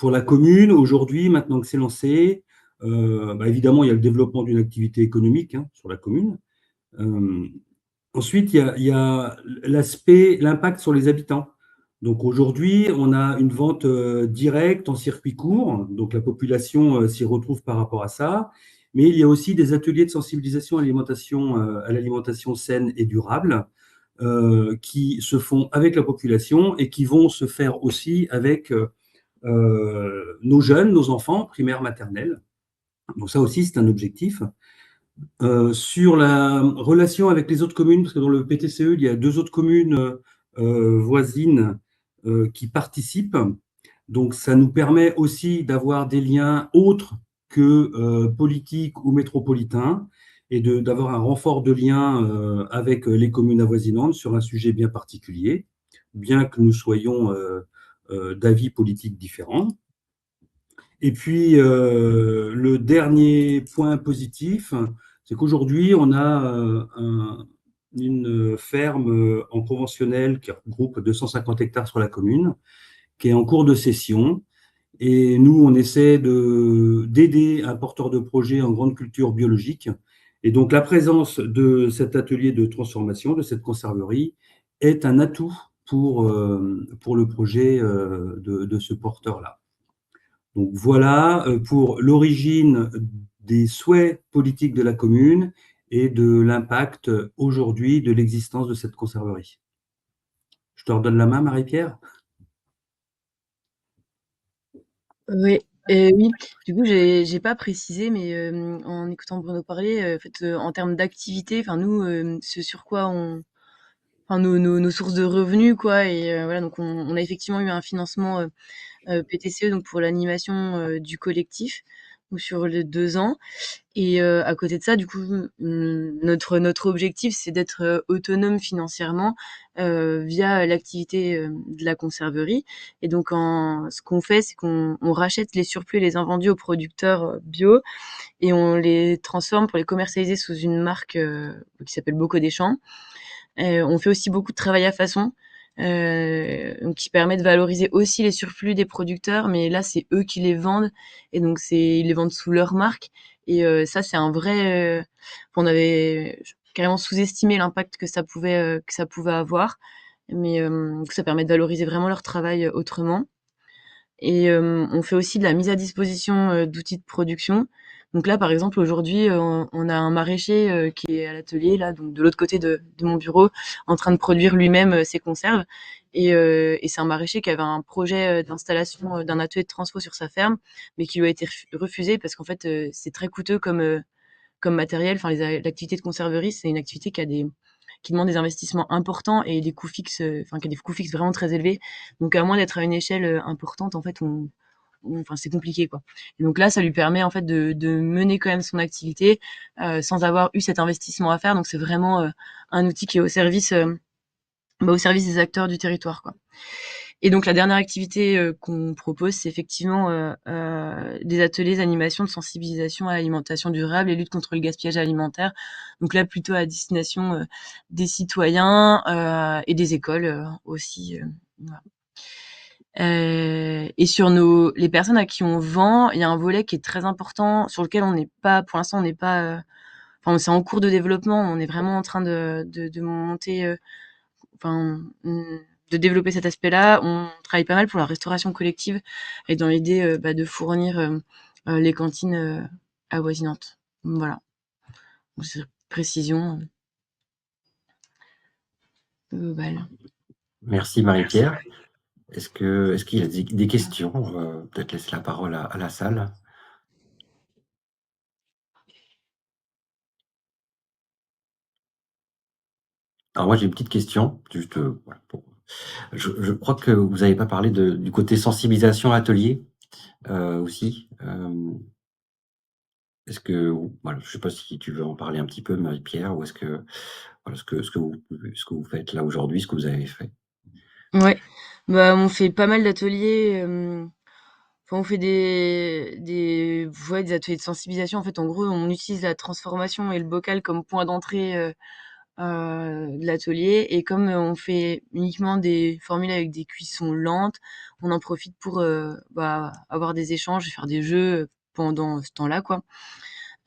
la commune aujourd'hui, maintenant que c'est lancé, évidemment, il y a le développement d'une activité économique sur la commune. Ensuite, il y a l'impact sur les habitants. Donc aujourd'hui, on a une vente directe en circuit court, donc la population s'y retrouve par rapport à ça. Mais il y a aussi des ateliers de sensibilisation à l'alimentation saine et durable qui se font avec la population et qui vont se faire aussi avec nos jeunes, nos enfants, primaires, maternelles. Donc ça aussi, c'est un objectif. Sur la relation avec les autres communes, parce que dans le PTCE, il y a 2 autres communes voisines qui participent. Donc ça nous permet aussi d'avoir des liens autres que politiques ou métropolitains et d'avoir un renfort de liens avec les communes avoisinantes sur un sujet bien particulier, bien que nous soyons d'avis politiques différents. Et puis, le dernier point positif, c'est qu'aujourd'hui, on a une ferme en conventionnel qui regroupe 250 hectares sur la commune, qui est en cours de cession. Et nous, on essaie d'aider un porteur de projet en grande culture biologique. Et donc, la présence de cet atelier de transformation, de cette conserverie, est un atout pour le projet de ce porteur-là. Donc voilà pour l'origine des souhaits politiques de la commune et de l'impact aujourd'hui de l'existence de cette conserverie. Je te redonne la main, Marie-Pierre. Oui, Oui, du coup, j'ai pas précisé, mais en écoutant Bruno parler, en fait, en termes d'activité, enfin nous, ce sur quoi enfin nos sources de revenus, quoi, et voilà, donc on a effectivement eu un financement PTCE, donc pour l'animation du collectif, ou sur les 2 ans. Et à côté de ça, du coup, notre objectif, c'est d'être autonome financièrement via l'activité de la conserverie. Et donc, ce qu'on fait, c'est qu'on rachète les surplus et les invendus aux producteurs bio et on les transforme pour les commercialiser sous une marque qui s'appelle Bocaux des Champs. On fait aussi beaucoup de travail à façon, donc qui permet de valoriser aussi les surplus des producteurs, mais là, c'est eux qui les vendent et donc ils les vendent sous leur marque et ça, c'est un vrai, on avait carrément sous-estimé l'impact que ça pouvait avoir, mais ça permet de valoriser vraiment leur travail autrement. Et on fait aussi de la mise à disposition d'outils de production. Donc là, par exemple, aujourd'hui, on a un maraîcher qui est à l'atelier, là, donc de l'autre côté de mon bureau, en train de produire lui-même ses conserves. Et c'est un maraîcher qui avait un projet d'installation d'un atelier de transfo sur sa ferme, mais qui lui a été refusé parce qu'en fait, c'est très coûteux comme matériel. Enfin, l'activité de conserverie, c'est une activité qui demande des investissements importants et des coûts fixes, enfin, qui a des coûts fixes vraiment très élevés. Donc, à moins d'être à une échelle importante, en fait, enfin, c'est compliqué, quoi. Et donc là, ça lui permet, en fait, de mener quand même son activité sans avoir eu cet investissement à faire. Donc, c'est vraiment un outil qui est au service des acteurs du territoire, quoi. Et donc la dernière activité qu'on propose, c'est effectivement des ateliers d'animation de sensibilisation à l'alimentation durable et lutte contre le gaspillage alimentaire. Donc là, plutôt à destination des citoyens et des écoles aussi. Voilà. Et sur les personnes à qui on vend, il y a un volet qui est très important sur lequel on n'est pas, pour l'instant, on n'est pas. Enfin, c'est en cours de développement. On est vraiment en train de monter. Enfin, de développer cet aspect-là. On travaille pas mal pour la restauration collective et dans l'idée de fournir les cantines avoisinantes. Voilà. Donc, c'est une précision globale. Merci Marie-Pierre. Est-ce qu'il y a des questions? Peut-être laisser la parole à la salle. Alors moi, j'ai une petite question, juste voilà, je crois que vous n'avez pas parlé du côté sensibilisation atelier aussi. Est-ce que, voilà, je ne sais pas si tu veux en parler un petit peu, Marie-Pierre, ou est-ce que, voilà, ce que vous faites là aujourd'hui, ce que vous avez fait. Ouais, bah, on fait pas mal d'ateliers. Enfin, on fait des ateliers de sensibilisation. En fait, en gros, on utilise la transformation et le bocal comme point d'entrée de l'atelier. Et comme on fait uniquement des formules avec des cuissons lentes, on en profite pour avoir des échanges et faire des jeux pendant ce temps-là, quoi.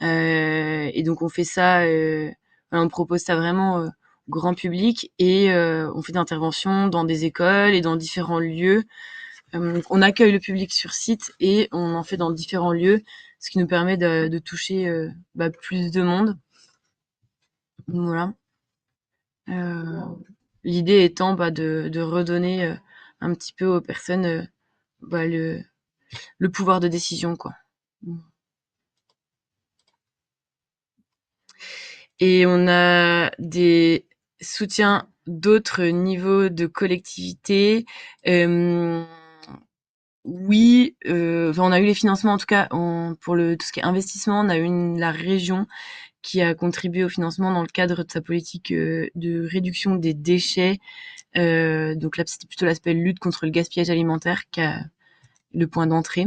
Et donc on fait ça, on propose ça vraiment au grand public et on fait des interventions dans des écoles et dans différents lieux. On accueille le public sur site et on en fait dans différents lieux, ce qui nous permet de toucher plus de monde. Voilà. L'idée étant de redonner un petit peu aux personnes le pouvoir de décision, quoi. Et on a des soutiens d'autres niveaux de collectivité. Oui, on a eu les financements, en tout cas, pour tout ce qui est investissement. On a eu la région qui a contribué au financement dans le cadre de sa politique de réduction des déchets. Donc là, c'était plutôt l'aspect lutte contre le gaspillage alimentaire qui a le point d'entrée.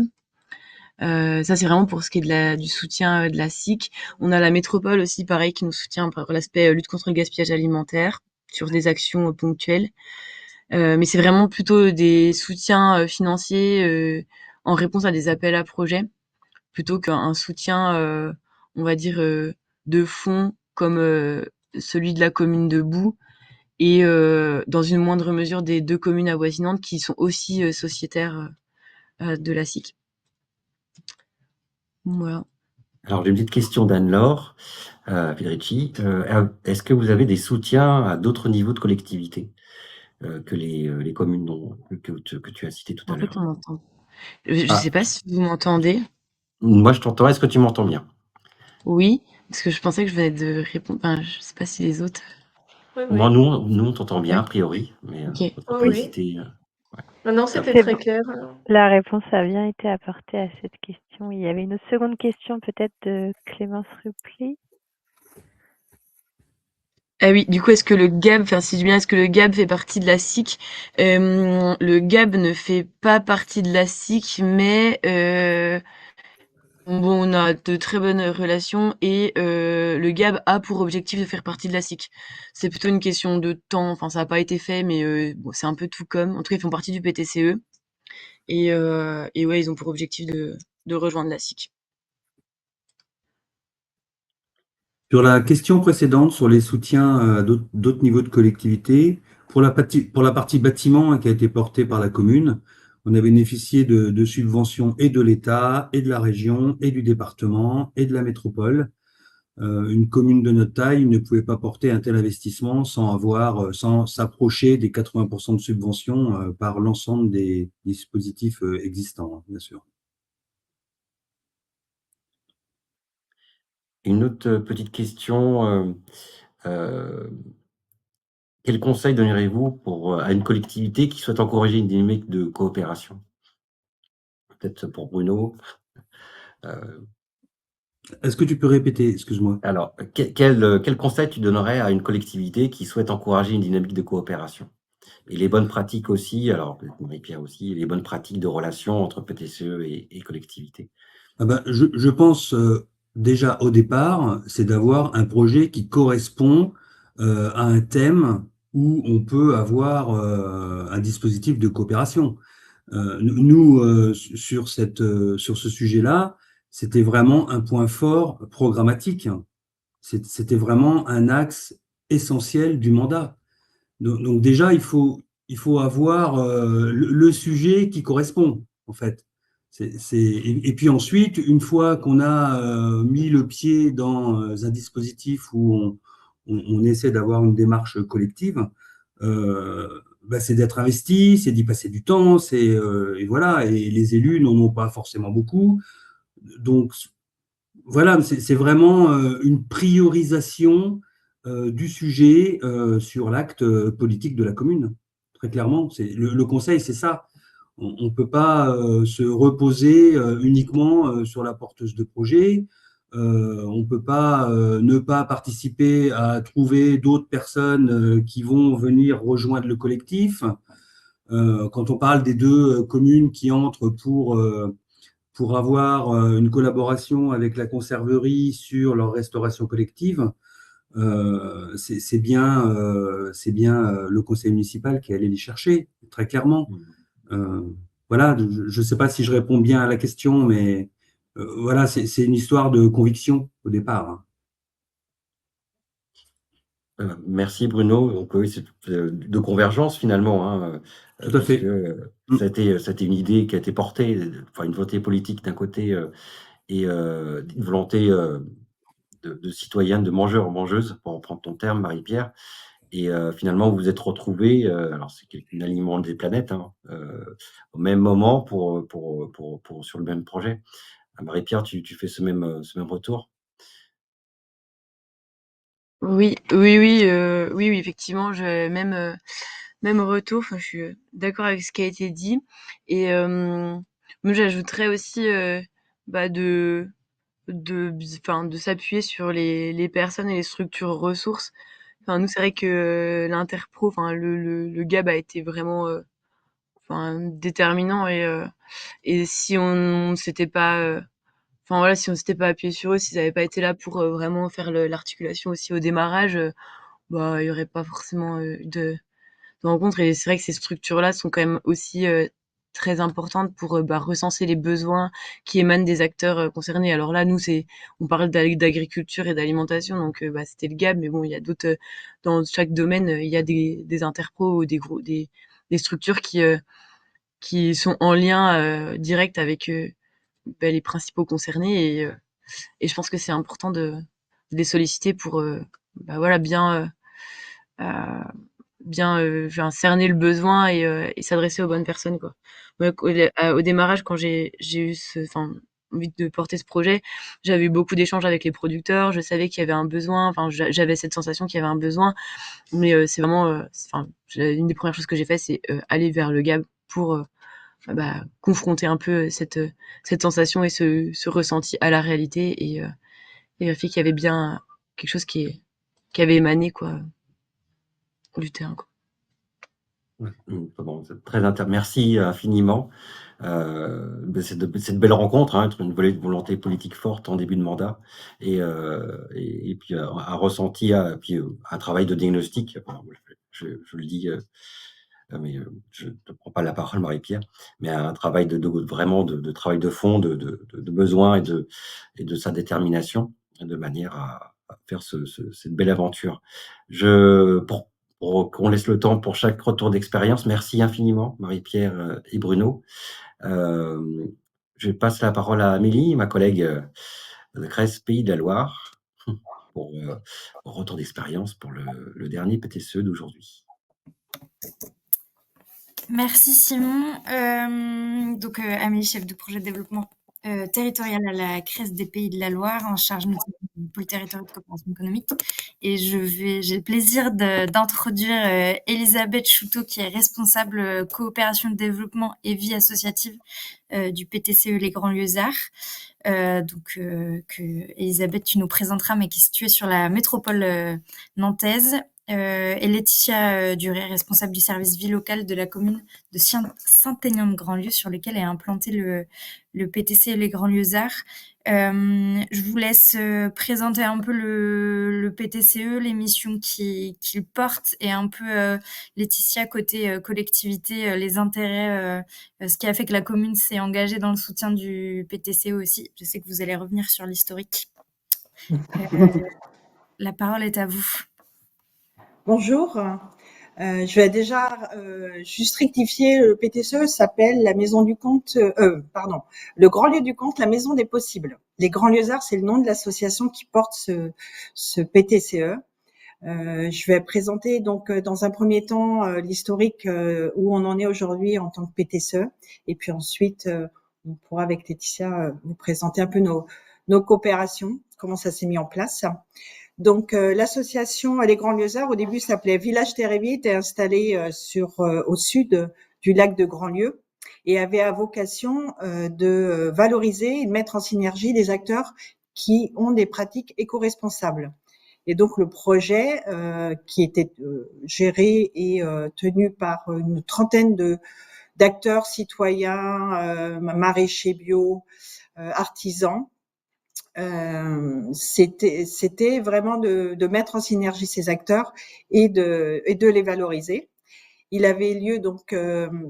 Ça, c'est vraiment pour ce qui est du soutien de la SIC. On a la métropole aussi, pareil, qui nous soutient par l'aspect lutte contre le gaspillage alimentaire sur des actions ponctuelles. Mais c'est vraiment plutôt des soutiens financiers en réponse à des appels à projets, plutôt qu'un soutien, on va dire, de fonds comme celui de la commune de Boue et dans une moindre mesure des 2 communes avoisinantes qui sont aussi sociétaires de la SIC. Voilà. Alors j'ai une petite question d'Anne-Laure Federici. Est-ce que vous avez des soutiens à d'autres niveaux de collectivité que les communes que tu as citées tout à En fait, l'heure? on entend Je sais pas si vous m'entendez? Moi, je t'entends. Est-ce que tu m'entends bien? Oui, parce que je pensais que je venais de répondre. Enfin, je sais pas si les autres. Oui, Moi, oui. nous, on t'entend bien, Oui. a priori, mais OK. votre Oui, oui. complicité. Ouais. Non, Top. c'était C'est très bon. clair. La réponse a bien été apportée à cette question. Il y avait une seconde question peut-être de Clémence Rupli. Ah oui, du coup, est-ce que le GAB, enfin, si je dis bien, est-ce que le GAB fait partie de la SIC? Le GAB ne fait pas partie de la SIC, mais bon, on a de très bonnes relations et le GAB a pour objectif de faire partie de la SIC. C'est plutôt une question de temps. Enfin, ça n'a pas été fait, mais bon, c'est un peu tout comme. En tout cas, ils font partie du PTCE et ouais, ils ont pour objectif de rejoindre la SIC. Sur la question précédente, sur les soutiens à d'autres niveaux de collectivité, pour la partie bâtiment, hein, qui a été portée par la commune, on a bénéficié de subventions et de l'État, et de la région, et du département, et de la métropole. Une commune de notre taille ne pouvait pas porter un tel investissement sans s'approcher des 80% de subventions par l'ensemble des dispositifs existants, hein, bien sûr. Une autre petite question. euh, Quel conseil donnerez-vous à une collectivité qui souhaite encourager une dynamique de coopération? Peut-être pour Bruno. Euh, Est-ce que tu peux répéter, excuse-moi? alors, quel conseil tu donnerais à une collectivité qui souhaite encourager une dynamique de coopération? Et les bonnes pratiques aussi, alors peut-être Marie-Pierre aussi, les bonnes pratiques de relations entre PTCE et collectivités. Ah ben, je pense déjà au départ, c'est d'avoir un projet qui correspond à un thème où on peut avoir un dispositif de coopération. Nous, sur ce sujet-là, c'était vraiment un point fort programmatique. C'était vraiment un axe essentiel du mandat. Donc déjà, il faut avoir le sujet qui correspond, en fait. Et puis ensuite, une fois qu'on a mis le pied dans un dispositif où on essaie d'avoir une démarche collective, c'est d'être investi, c'est d'y passer du temps, et voilà. Et les élus n'en ont pas forcément beaucoup. Donc voilà, c'est vraiment une priorisation du sujet sur l'acte politique de la commune. Très clairement, le conseil, c'est ça. On ne peut pas se reposer uniquement sur la porteuse de projet. On ne peut pas ne pas participer à trouver d'autres personnes qui vont venir rejoindre le collectif. Quand on parle des deux communes qui entrent pour avoir une collaboration avec la conserverie sur leur restauration collective, c'est bien le conseil municipal qui est allé les chercher, très clairement. Voilà, je ne sais pas si je réponds bien à la question, mais voilà, c'est une histoire de conviction au départ, hein. Merci Bruno. Donc oui, c'est de convergence finalement, hein, Tout à puisque fait. Mm. ça a été une idée qui a été portée, enfin une volonté politique d'un côté et une volonté de citoyenne, de mangeurs-mangeuses, pour reprendre ton terme, Marie-Pierre. Et finalement, vous vous êtes retrouvés, alors c'est un alignement des planètes, hein, au même moment sur le même projet. Marie-Pierre, tu fais ce même retour? Oui, oui, oui, oui, oui, effectivement, même retour. Enfin, je suis d'accord avec ce qui a été dit. Et moi, j'ajouterais aussi bah, enfin, de s'appuyer sur les personnes et les structures ressources. Enfin, nous, c'est vrai que l'interpro, enfin, le GAB a été vraiment enfin, déterminant et si on s'était pas enfin voilà, si on s'était pas appuyé sur eux, s'ils n'avaient pas été là pour vraiment faire l'articulation aussi au démarrage, bah, il y aurait pas forcément de rencontres. Et c'est vrai que ces structures-là sont quand même aussi très importantes pour bah, recenser les besoins qui émanent des acteurs concernés. Alors là, nous, on parle d'agriculture et d'alimentation, donc bah, c'était le GAB, mais bon, il y a d'autres, dans chaque domaine, il y a des interpros ou des structures qui sont en lien direct avec bah, les principaux concernés et je pense que c'est important de les solliciter pour bah, voilà bien bien cerner le besoin et s'adresser aux bonnes personnes, quoi. Moi, au démarrage, quand j'ai eu envie de porter ce projet, j'avais eu beaucoup d'échanges avec les producteurs, je savais qu'il y avait un besoin, enfin, j'avais cette sensation qu'il y avait un besoin, mais c'est vraiment, une des premières choses que j'ai fait, c'est aller vers le GAB pour confronter un peu cette sensation et ce ressenti à la réalité et vérifier qu'il y avait bien quelque chose qui avait émané, quoi, du terrain, quoi. Bon, c'est très merci infiniment de cette belle rencontre, hein, entre une volonté politique forte en début de mandat et puis un ressenti, puis un travail de diagnostic. Enfin, je le dis, mais je ne te prends pas la parole, Marie-Pierre, mais un travail vraiment de travail de fond, de besoin et de sa détermination, de manière à faire cette belle aventure. Pour qu'on laisse le temps pour chaque retour d'expérience, merci infiniment, Marie-Pierre et Bruno. Je passe la parole à Amélie, ma collègue de Crest, Pays de la Loire, pour retour d'expérience pour le dernier PTCE d'aujourd'hui. Merci Simon. Amélie, chef de projet de développement territorial à la Crest des Pays de la Loire, en charge notamment du pôle territorial de coopération économique. Et j'ai le plaisir d'introduire Elisabeth Chouteau, qui est responsable coopération de développement et vie associative du PTCE Les Grands Lieux-Arts. Elisabeth, tu nous présenteras, mais qui est située sur la métropole nantaise. Et Laetitia Duré, responsable du service vie locale de la commune de Saint-Aignan-de-Grandlieu, sur lequel est implanté le PTCE Les Grands Lieux-Arts. Je vous laisse présenter un peu le PTCE, les missions qu'il porte, et un peu Laetitia côté collectivité, les intérêts, ce qui a fait que la commune s'est engagée dans le soutien du PTCE aussi. Je sais que vous allez revenir sur l'historique. La parole est à vous. Bonjour. Je vais déjà juste rectifier, le PTCE s'appelle la Maison du Conte, le Grand Lieu du Conte, la Maison des Possibles. Les Grands Lieux-Arts, c'est le nom de l'association qui porte ce PTCE. Je vais présenter donc dans un premier temps l'historique où on en est aujourd'hui en tant que PTCE, et puis ensuite on pourra avec Laetitia vous présenter un peu nos coopérations, comment ça s'est mis en place. Donc l'association Les Grands Lieux-Arts, au début s'appelait Village Terre et Vie, était installée au sud du lac de Grandlieu et avait à vocation de valoriser et de mettre en synergie des acteurs qui ont des pratiques éco-responsables. Et donc le projet qui était géré et tenu par une trentaine d'acteurs citoyens, maraîchers bio, artisans, c'était vraiment de mettre en synergie ces acteurs et de les valoriser. Il avait lieu donc,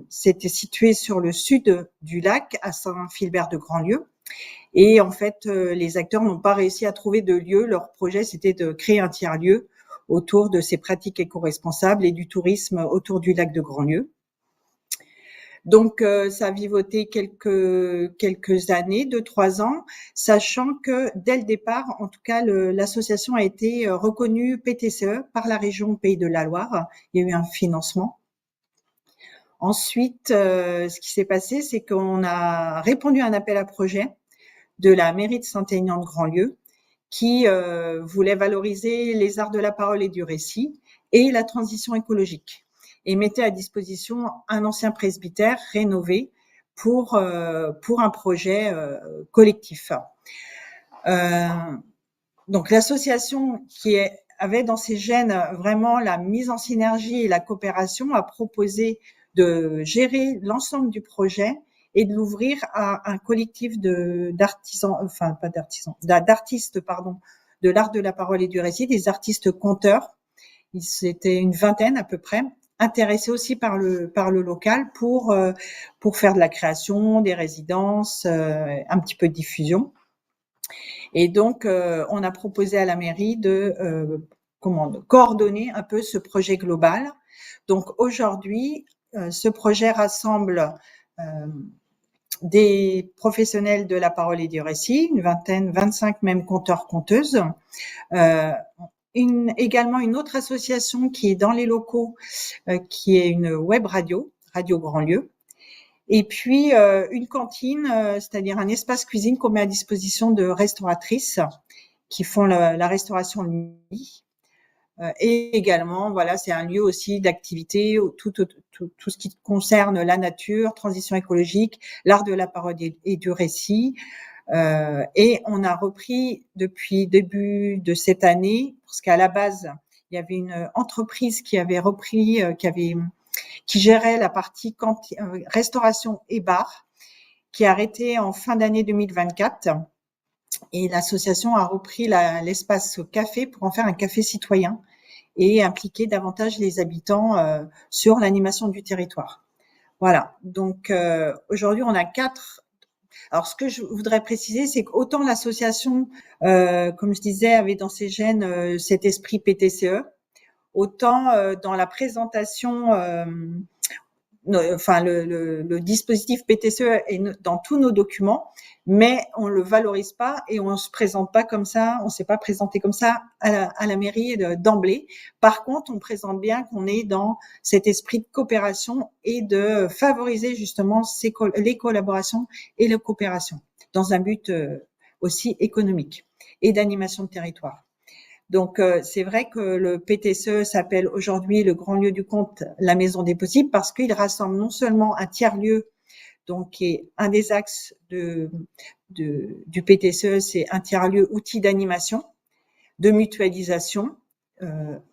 c'était situé sur le sud du lac, à Saint-Philbert-de-Grandlieu. Et en fait, les acteurs n'ont pas réussi à trouver de lieu. Leur projet, c'était de créer un tiers-lieu autour de ces pratiques éco-responsables et du tourisme autour du lac de Grandlieu. Donc, ça a vivoté quelques années, 2-3 ans, sachant que dès le départ, en tout cas, l'association a été reconnue PTCE par la région Pays de la Loire. Il y a eu un financement. Ensuite, ce qui s'est passé, c'est qu'on a répondu à un appel à projet de la mairie de Saint-Aignan-de-Grandlieu qui voulait valoriser les arts de la parole et du récit et la transition écologique, et mettait à disposition un ancien presbytère rénové pour un projet collectif. Donc l'association avait dans ses gènes vraiment la mise en synergie et la coopération a proposé de gérer l'ensemble du projet et de l'ouvrir à un collectif d'artistes, de l'art de la parole et du récit, des artistes conteurs. C'était une vingtaine à peu près, intéressés aussi par le local pour faire de la création, des résidences, un petit peu de diffusion. Et donc, on a proposé à la mairie de coordonner un peu ce projet global. Donc aujourd'hui, ce projet rassemble des professionnels de la parole et du récit, une vingtaine, 25 même conteurs, conteuses, également une autre association qui est dans les locaux, qui est une web radio, Radio Grandlieu. Et puis une cantine, c'est-à-dire un espace cuisine qu'on met à disposition de restauratrices qui font la restauration le midi. Et également, voilà, c'est un lieu aussi d'activité, tout ce qui concerne la nature, transition écologique, l'art de la parole et du récit. Et on a repris depuis début de cette année, parce qu'à la base, il y avait une entreprise qui avait repris, qui gérait la partie restauration et bar, qui a arrêté en fin d'année 2024. Et l'association a repris l'espace café pour en faire un café citoyen et impliquer davantage les habitants sur l'animation du territoire. Voilà. Donc aujourd'hui, on a 4. Alors, ce que je voudrais préciser, c'est qu'autant l'association, comme je disais, avait dans ses gènes cet esprit PTCE, autant dans la présentation, enfin le dispositif PTCE est dans tous nos documents, mais on le valorise pas et on se présente pas comme ça, on s'est pas présenté comme ça à la mairie d'emblée. Par contre, on présente bien qu'on est dans cet esprit de coopération et de favoriser justement les collaborations et la coopération dans un but aussi économique et d'animation de territoire. Donc, c'est vrai que le PTCE s'appelle aujourd'hui le Grand Lieu du Conte, la Maison des Possibles, parce qu'il rassemble non seulement un tiers-lieu, donc qui est un des axes du PTCE, c'est un tiers-lieu outil d'animation, de mutualisation,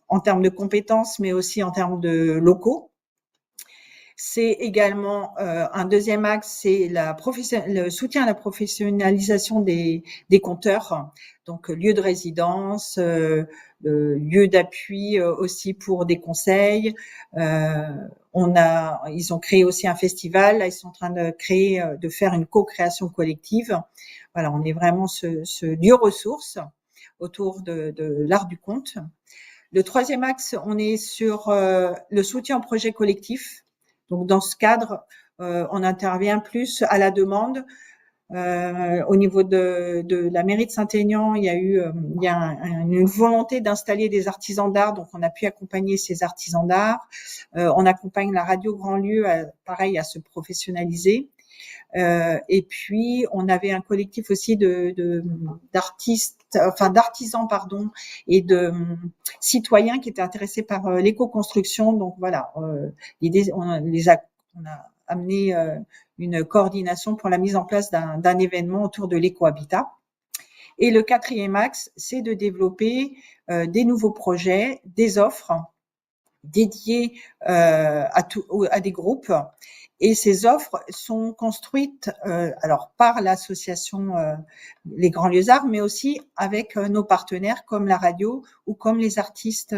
en termes de compétences, mais aussi en termes de locaux. C'est également un deuxième axe, c'est le soutien à la professionnalisation des compteurs, donc lieu de résidence, lieu d'appui aussi pour des conseils. Ils ont créé aussi un festival. Là, ils sont en train de faire une co-création collective. Voilà, on est vraiment ce lieu ressource autour de l'art du conte. Le troisième axe, on est sur le soutien au projet collectif. Donc, dans ce cadre, on intervient plus à la demande. Au niveau de la mairie de Saint-Aignan, il y a une volonté d'installer des artisans d'art, donc on a pu accompagner ces artisans d'art. On accompagne la radio Grandlieu, pareil, à se professionnaliser. Et puis, on avait un collectif aussi d'artisans, et de citoyens qui étaient intéressés par l'éco-construction. Donc voilà, l'idée, on a amené une coordination pour la mise en place d'un événement autour de l'éco-habitat. Et le quatrième axe, c'est de développer des nouveaux projets, des offres dédiées à des groupes. Et ces offres sont construites alors par l'association Les Grands Lieux Arts, mais aussi avec nos partenaires comme la radio ou comme les artistes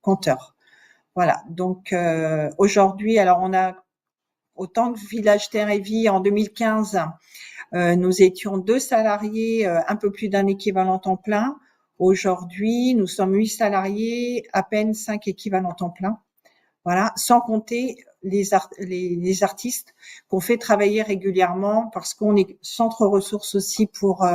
conteurs. Voilà. Donc aujourd'hui, alors on a autant que Village Terre et Vie en 2015, nous étions 2 salariés, un peu plus d'un équivalent temps plein. Aujourd'hui, nous sommes 8 salariés, à peine 5 équivalents temps plein. Voilà, sans compter les artistes qu'on fait travailler régulièrement parce qu'on est centre ressources aussi pour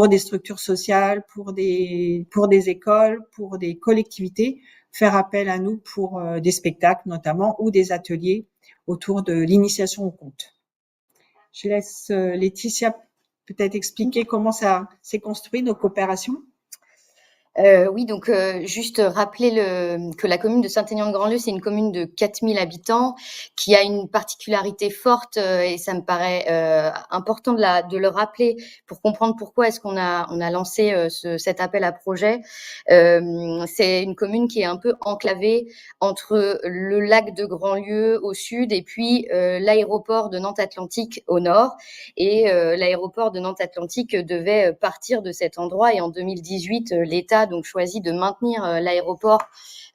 des structures sociales, pour des écoles, pour des collectivités, faire appel à nous pour des spectacles notamment ou des ateliers autour de l'initiation au conte. Je laisse Laetitia peut-être expliquer comment ça s'est construit, nos coopérations. Oui, donc juste rappeler que la commune de Saint-Aignan-de-Grandlieu, c'est une commune de 4000 habitants qui a une particularité forte et ça me paraît important de le rappeler pour comprendre pourquoi est-ce qu'on a lancé cet appel à projet. C'est une commune qui est un peu enclavée entre le lac de Grandlieu au sud et puis l'aéroport de Nantes-Atlantique au nord. Et l'aéroport de Nantes-Atlantique devait partir de cet endroit et en 2018, l'État donc choisi de maintenir l'aéroport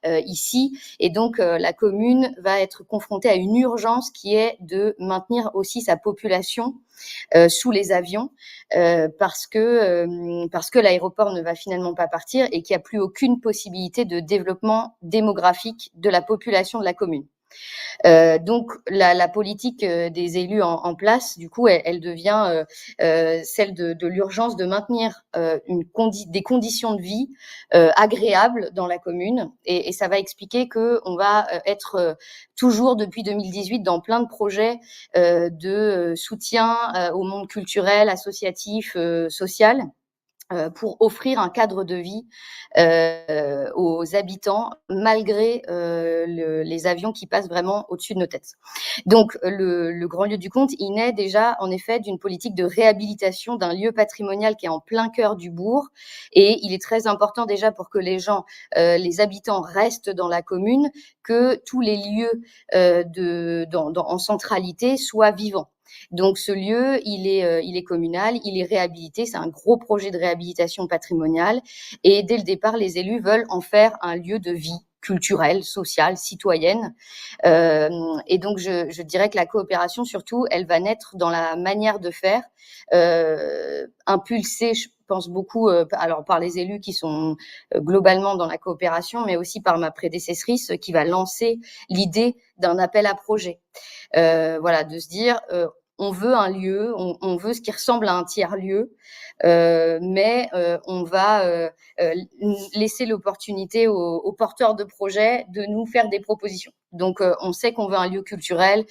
ici et donc la commune va être confrontée à une urgence qui est de maintenir aussi sa population sous les avions parce que l'aéroport ne va finalement pas partir et qu'il n'y a plus aucune possibilité de développement démographique de la population de la commune. Donc la politique des élus en place, du coup, elle devient celle de l'urgence de maintenir des conditions de vie agréables dans la commune, et ça va expliquer que on va être toujours depuis 2018 dans plein de projets de soutien au monde culturel, associatif, social, pour offrir un cadre de vie aux habitants, malgré les avions qui passent vraiment au-dessus de nos têtes. Donc, le Grand Lieu du Comte, il naît déjà, en effet, d'une politique de réhabilitation d'un lieu patrimonial qui est en plein cœur du bourg, et il est très important déjà pour que les gens, les habitants restent dans la commune, que tous les lieux en centralité soient vivants. Donc ce lieu, il est communal, il est réhabilité, c'est un gros projet de réhabilitation patrimoniale, et dès le départ, les élus veulent en faire un lieu de vie culturelle, sociale, citoyenne. Et donc je dirais que la coopération, surtout, elle va naître dans la manière de faire, impulsée, je pense beaucoup, alors par les élus qui sont globalement dans la coopération, mais aussi par ma prédécessrice qui va lancer l'idée d'un appel à projet. Voilà, de se dire on veut un lieu, on veut ce qui ressemble à un tiers-lieu, mais on va laisser l'opportunité aux porteurs de projets de nous faire des propositions. Donc, on sait qu'on veut un lieu culturel,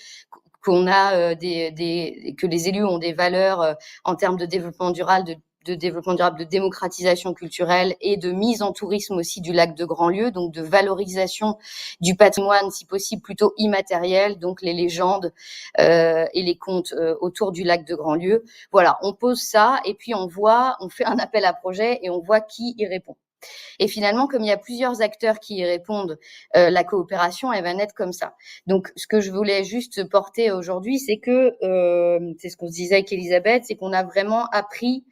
qu'on a que les élus ont des valeurs en termes de développement durable, de démocratisation culturelle et de mise en tourisme aussi du lac de Grandlieu, donc de valorisation du patrimoine, si possible plutôt immatériel, donc les légendes et les contes autour du lac de Grandlieu. Voilà, on pose ça et puis on fait un appel à projet et on voit qui y répond. Et finalement, comme il y a plusieurs acteurs qui y répondent, la coopération, elle va naître comme ça. Donc, ce que je voulais juste porter aujourd'hui, c'est que, c'est ce qu'on se disait avec Elisabeth, c'est qu'on a vraiment appris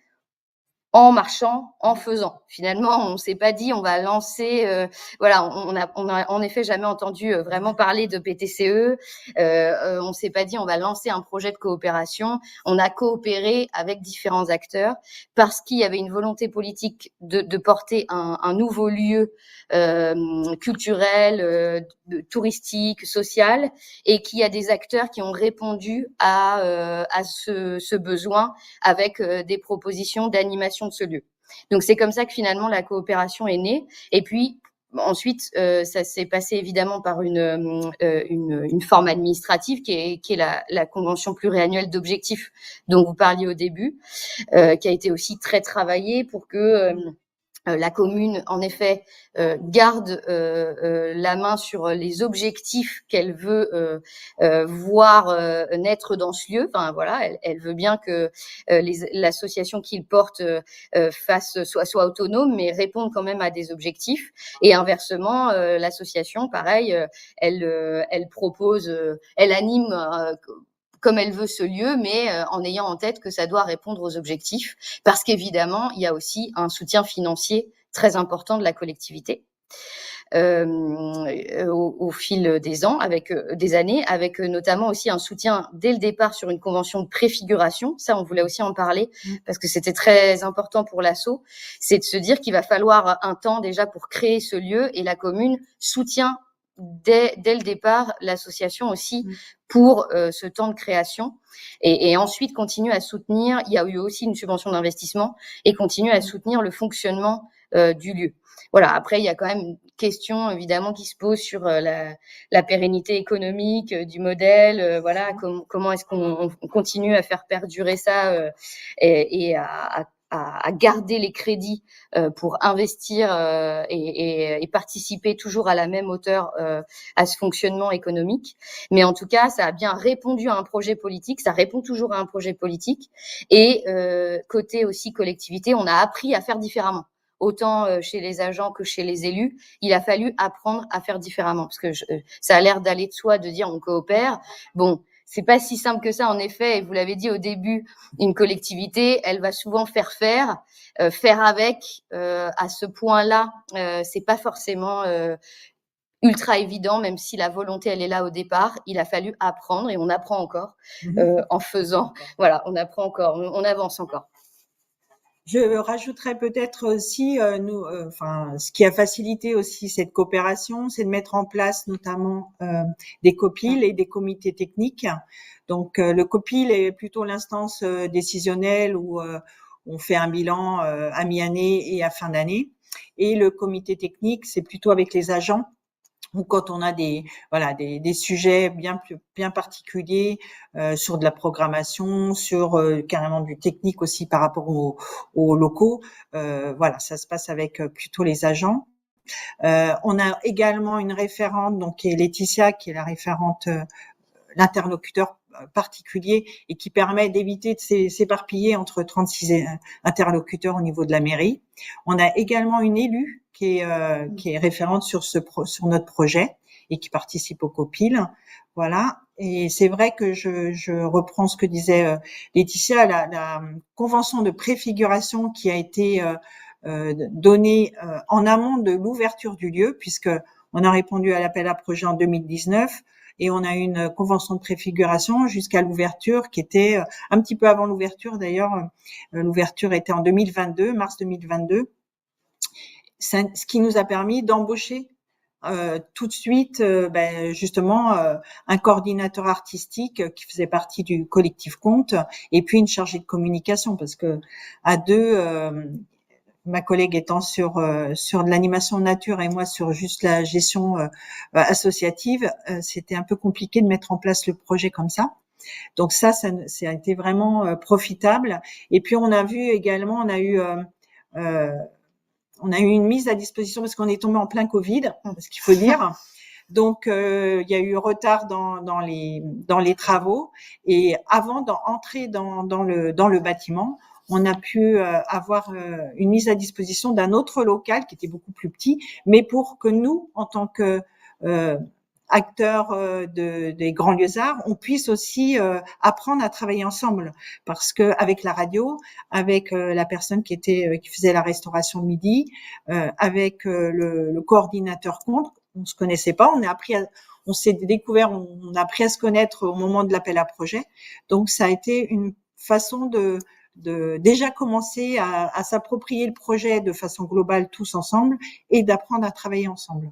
en marchant, en faisant. Finalement, on s'est pas dit on va lancer, voilà, on a en effet jamais entendu vraiment parler de PTCE. On s'est pas dit on va lancer un projet de coopération. On a coopéré avec différents acteurs parce qu'il y avait une volonté politique de porter un nouveau lieu culturel, touristique, social, et qu'il y a des acteurs qui ont répondu à ce besoin avec des propositions d'animation de ce lieu. Donc c'est comme ça que finalement la coopération est née. Et puis ensuite, ça s'est passé évidemment par une forme administrative qui est la convention pluriannuelle d'objectifs dont vous parliez au début, qui a été aussi très travaillée pour que la commune, en effet, garde la main sur les objectifs qu'elle veut voir naître dans ce lieu. Enfin voilà, elle veut bien que l'association qu'il porte soit autonome, mais réponde quand même à des objectifs. Et inversement, l'association, pareil, elle propose, elle anime comme elle veut ce lieu, mais en ayant en tête que ça doit répondre aux objectifs, parce qu'évidemment, il y a aussi un soutien financier très important de la collectivité au fil des ans, avec des années, avec notamment aussi un soutien dès le départ sur une convention de préfiguration. Ça, on voulait aussi en parler parce que c'était très important pour l'asso. C'est de se dire qu'il va falloir un temps déjà pour créer ce lieu, et la commune soutient dès le départ l'association aussi pour ce temps de création, et ensuite continue à soutenir. Il y a eu aussi une subvention d'investissement et continue à soutenir le fonctionnement du lieu. Voilà. Après, il y a quand même une question évidemment qui se pose sur la pérennité économique du modèle. Voilà, comment est-ce qu'on continue à faire perdurer ça et à garder les crédits pour investir et participer toujours à la même hauteur à ce fonctionnement économique. Mais en tout cas, ça a bien répondu à un projet politique, ça répond toujours à un projet politique. Et côté aussi collectivité, on a appris à faire différemment. Autant chez les agents que chez les élus, il a fallu apprendre à faire différemment, parce que ça a l'air d'aller de soi de dire on coopère. Bon, c'est pas si simple que ça, en effet, et vous l'avez dit au début, une collectivité, elle va souvent faire avec, à ce point-là, c'est pas forcément ultra évident, même si la volonté, elle est là au départ. Il a fallu apprendre, et on apprend encore en faisant. Voilà, on apprend encore, on avance encore. Je rajouterais peut-être aussi, ce qui a facilité aussi cette coopération, c'est de mettre en place notamment des COPIL et des comités techniques. Donc, le COPIL est plutôt l'instance décisionnelle où on fait un bilan à mi-année et à fin d'année. Et le comité technique, c'est plutôt avec les agents, ou quand on a des sujets bien particuliers sur de la programmation, sur carrément du technique aussi par rapport aux locaux. Ça se passe avec plutôt les agents. On a également une référente, donc qui est Laetitia, qui est la référente, l'interlocuteur particulier et qui permet d'éviter de s'éparpiller entre 36 interlocuteurs au niveau de la mairie. On a également une élue qui est référente sur notre projet et qui participe au COPIL. Voilà. Et c'est vrai que je reprends ce que disait Laetitia, la convention de préfiguration qui a été donnée en amont de l'ouverture du lieu, puisque on a répondu à l'appel à projet en 2019. Et on a eu une convention de préfiguration jusqu'à l'ouverture qui était un petit peu avant l'ouverture d'ailleurs. L'ouverture était en 2022, mars 2022. Ce qui nous a permis d'embaucher tout de suite justement un coordinateur artistique qui faisait partie du collectif Conte et puis une chargée de communication parce que à deux ma collègue étant sur de l'animation nature et moi sur juste la gestion associative, c'était un peu compliqué de mettre en place le projet comme ça. Donc ça a été vraiment profitable. Et puis on a vu également, on a eu une mise à disposition parce qu'on est tombé en plein Covid, ce qu'il faut dire. Donc il y a eu retard dans les travaux et avant d'entrer dans le bâtiment, on a pu avoir une mise à disposition d'un autre local qui était beaucoup plus petit, mais pour que nous, en tant que acteurs des Grands Lieux Arts, on puisse aussi apprendre à travailler ensemble, parce que avec la radio, avec la personne qui faisait la restauration de midi, avec le coordinateur Conte, on se connaissait pas, on s'est découvert, on a appris à se connaître au moment de l'appel à projet. Donc ça a été une façon de déjà commencer à s'approprier le projet de façon globale tous ensemble et d'apprendre à travailler ensemble.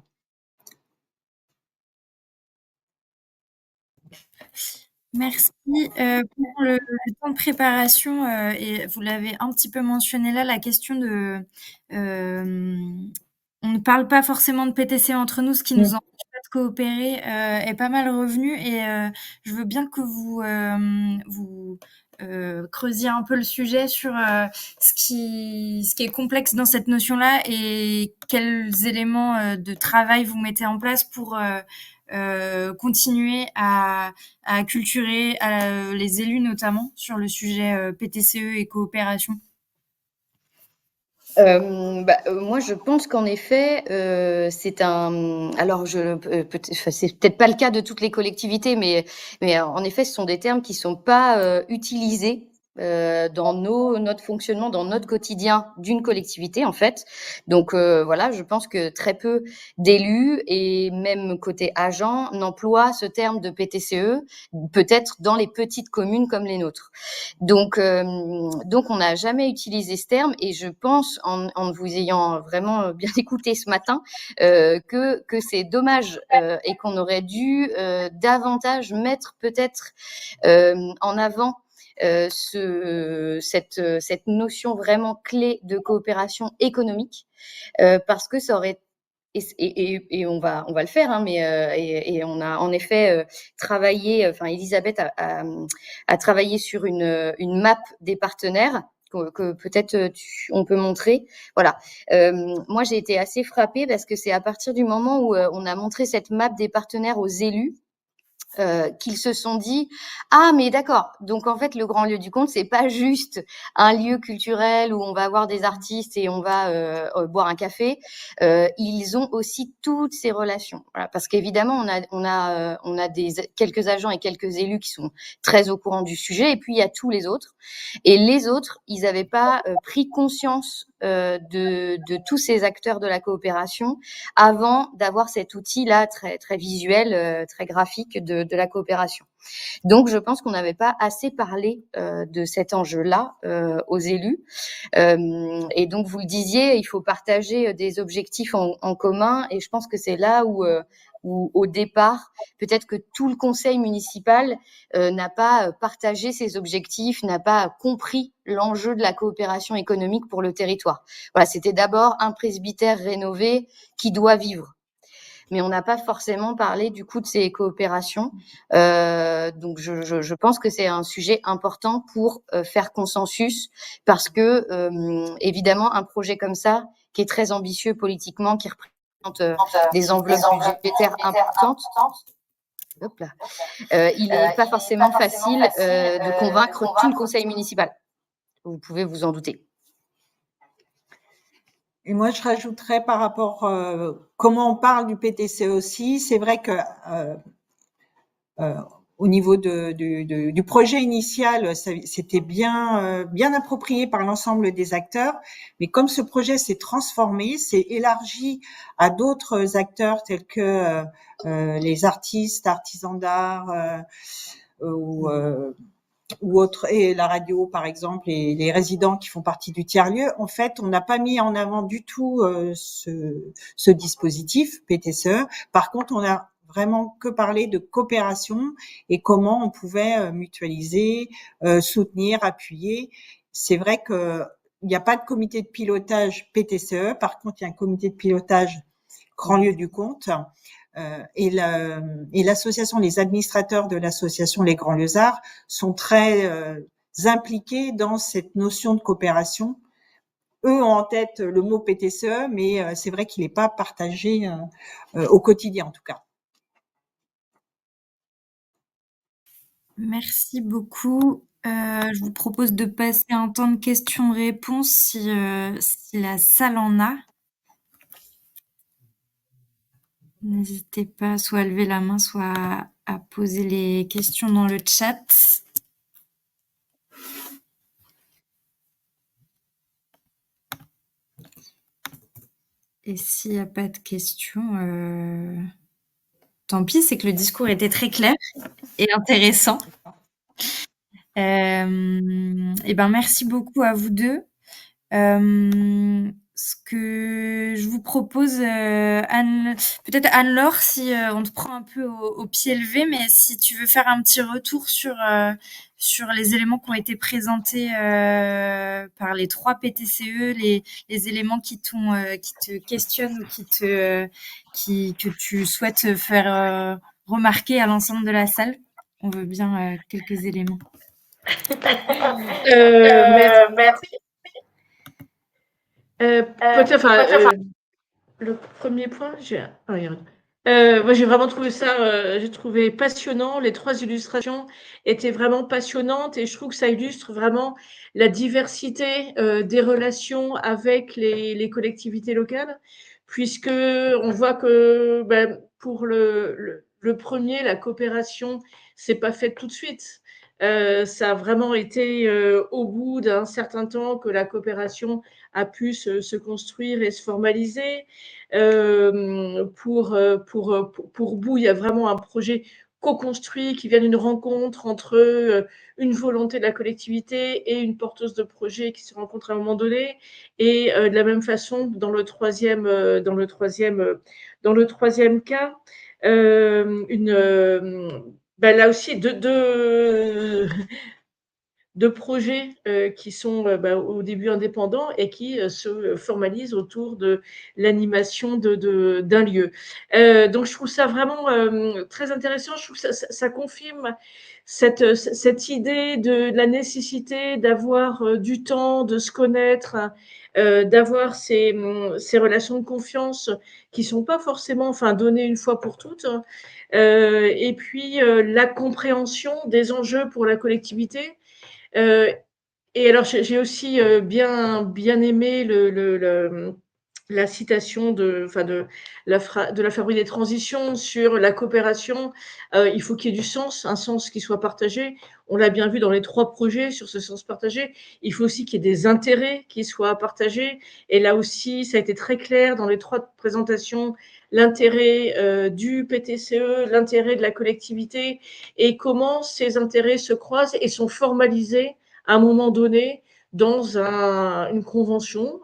Merci. Pour le temps de préparation, et vous l'avez un petit peu mentionné là, la question de, on ne parle pas forcément de PTC entre nous, ce qui nous empêche pas de coopérer, est pas mal revenu et je veux bien que vous creusiez un peu le sujet sur ce qui est complexe dans cette notion-là et quels éléments de travail vous mettez en place pour continuer à acculturer les élus notamment sur le sujet PTCE et coopération. Moi, je pense qu'en effet, c'est alors c'est peut-être pas le cas de toutes les collectivités, mais en effet, ce sont des termes qui sont pas utilisés dans notre fonctionnement, dans notre quotidien d'une collectivité en fait. Donc voilà, je pense que très peu d'élus et même côté agents n'emploient ce terme de PTCE, peut-être dans les petites communes comme les nôtres. Donc on n'a jamais utilisé ce terme et je pense en vous ayant vraiment bien écouté ce matin que c'est dommage et qu'on aurait dû davantage mettre peut-être en avant cette notion vraiment clé de coopération économique parce que ça aurait et on va le faire hein, mais et on a en effet travaillé, enfin Elisabeth a travaillé sur une map des partenaires que peut-être on peut montrer. Voilà. Moi j'ai été assez frappée parce que c'est à partir du moment où on a montré cette map des partenaires aux élus qu'ils se sont dit ah mais d'accord, donc en fait le Grand Lieu du Conte c'est pas juste un lieu culturel où on va voir des artistes et on va boire un café, ils ont aussi toutes ces relations, voilà, parce qu'évidemment on a quelques agents et quelques élus qui sont très au courant du sujet et puis il y a tous les autres et les autres ils n'avaient pas pris conscience de tous ces acteurs de la coopération avant d'avoir cet outil là très très visuel, très graphique de de la coopération. Donc, je pense qu'on n'avait pas assez parlé de cet enjeu-là aux élus. Et donc, vous le disiez, il faut partager des objectifs en commun. Et je pense que c'est là où au départ, peut-être que tout le conseil municipal n'a pas partagé ses objectifs, n'a pas compris l'enjeu de la coopération économique pour le territoire. Voilà, c'était d'abord un presbytère rénové qui doit vivre. Mais on n'a pas forcément parlé du coup de ces coopérations. Donc je pense que c'est un sujet important pour faire consensus, parce que évidemment un projet comme ça, qui est très ambitieux politiquement, qui représente des enveloppes budgétaires importantes, hop là, il n'est pas forcément facile de convaincre tout le conseil municipal. Vous pouvez vous en douter. Et moi, je rajouterais par rapport comment on parle du PTCE aussi. C'est vrai que au niveau du projet initial, c'était bien approprié par l'ensemble des acteurs. Mais comme ce projet s'est transformé, s'est élargi à d'autres acteurs tels que les artistes, artisans d'art ou autres, et la radio par exemple, et les résidents qui font partie du tiers-lieu, en fait, on n'a pas mis en avant du tout ce dispositif PTCE. Par contre, on a vraiment que parlé de coopération et comment on pouvait mutualiser, soutenir, appuyer. C'est vrai que il n'y a pas de comité de pilotage PTCE. Par contre, il y a un comité de pilotage Grand Lieu du Comte. Et l'association, les administrateurs de l'association Les Grands Lieux-Arts sont très impliqués dans cette notion de coopération. Eux ont en tête le mot PTCE, mais c'est vrai qu'il n'est pas partagé au quotidien en tout cas. Merci beaucoup. Je vous propose de passer un temps de questions-réponses si la salle en a. N'hésitez pas soit à lever la main, soit à poser les questions dans le chat. Et s'il n'y a pas de questions, tant pis, c'est que le discours était très clair et intéressant. Et ben merci beaucoup à vous deux. Ce que je vous propose, peut-être Anne-Laure, si on te prend un peu au pied levé, mais si tu veux faire un petit retour sur les éléments qui ont été présentés par les 3 PTCE, les éléments qui te questionnent ou que tu souhaites faire remarquer à l'ensemble de la salle. On veut bien quelques éléments. Merci. Le premier point, moi j'ai vraiment trouvé ça, j'ai trouvé passionnant. Les 3 illustrations étaient vraiment passionnantes et je trouve que ça illustre vraiment la diversité des relations avec les collectivités locales, puisque on voit que pour le premier, la coopération s'est pas faite tout de suite. Ça a vraiment été au bout d'un certain temps que la coopération a pu se construire et se formaliser. Pour Bout, il y a vraiment un projet co-construit qui vient d'une rencontre entre une volonté de la collectivité et une porteuse de projet qui se rencontrent à un moment donné. Et de la même façon, dans le troisième cas, là aussi deux projets qui sont au début indépendants et qui se formalisent autour de l'animation d'un lieu. Donc je trouve ça vraiment très intéressant. Je trouve que ça confirme cette idée de la nécessité d'avoir du temps, de se connaître, d'avoir ces relations de confiance qui sont pas forcément données une fois pour toutes. Et puis la compréhension des enjeux pour la collectivité. Et alors, j'ai aussi bien aimé la citation de la Fabrique des transitions sur la coopération. Il faut qu'il y ait du sens, un sens qui soit partagé. On l'a bien vu dans les 3 projets sur ce sens partagé. Il faut aussi qu'il y ait des intérêts qui soient partagés. Et là aussi, ça a été très clair dans les 3 présentations l'intérêt du PTCE, l'intérêt de la collectivité et comment ces intérêts se croisent et sont formalisés à un moment donné dans une convention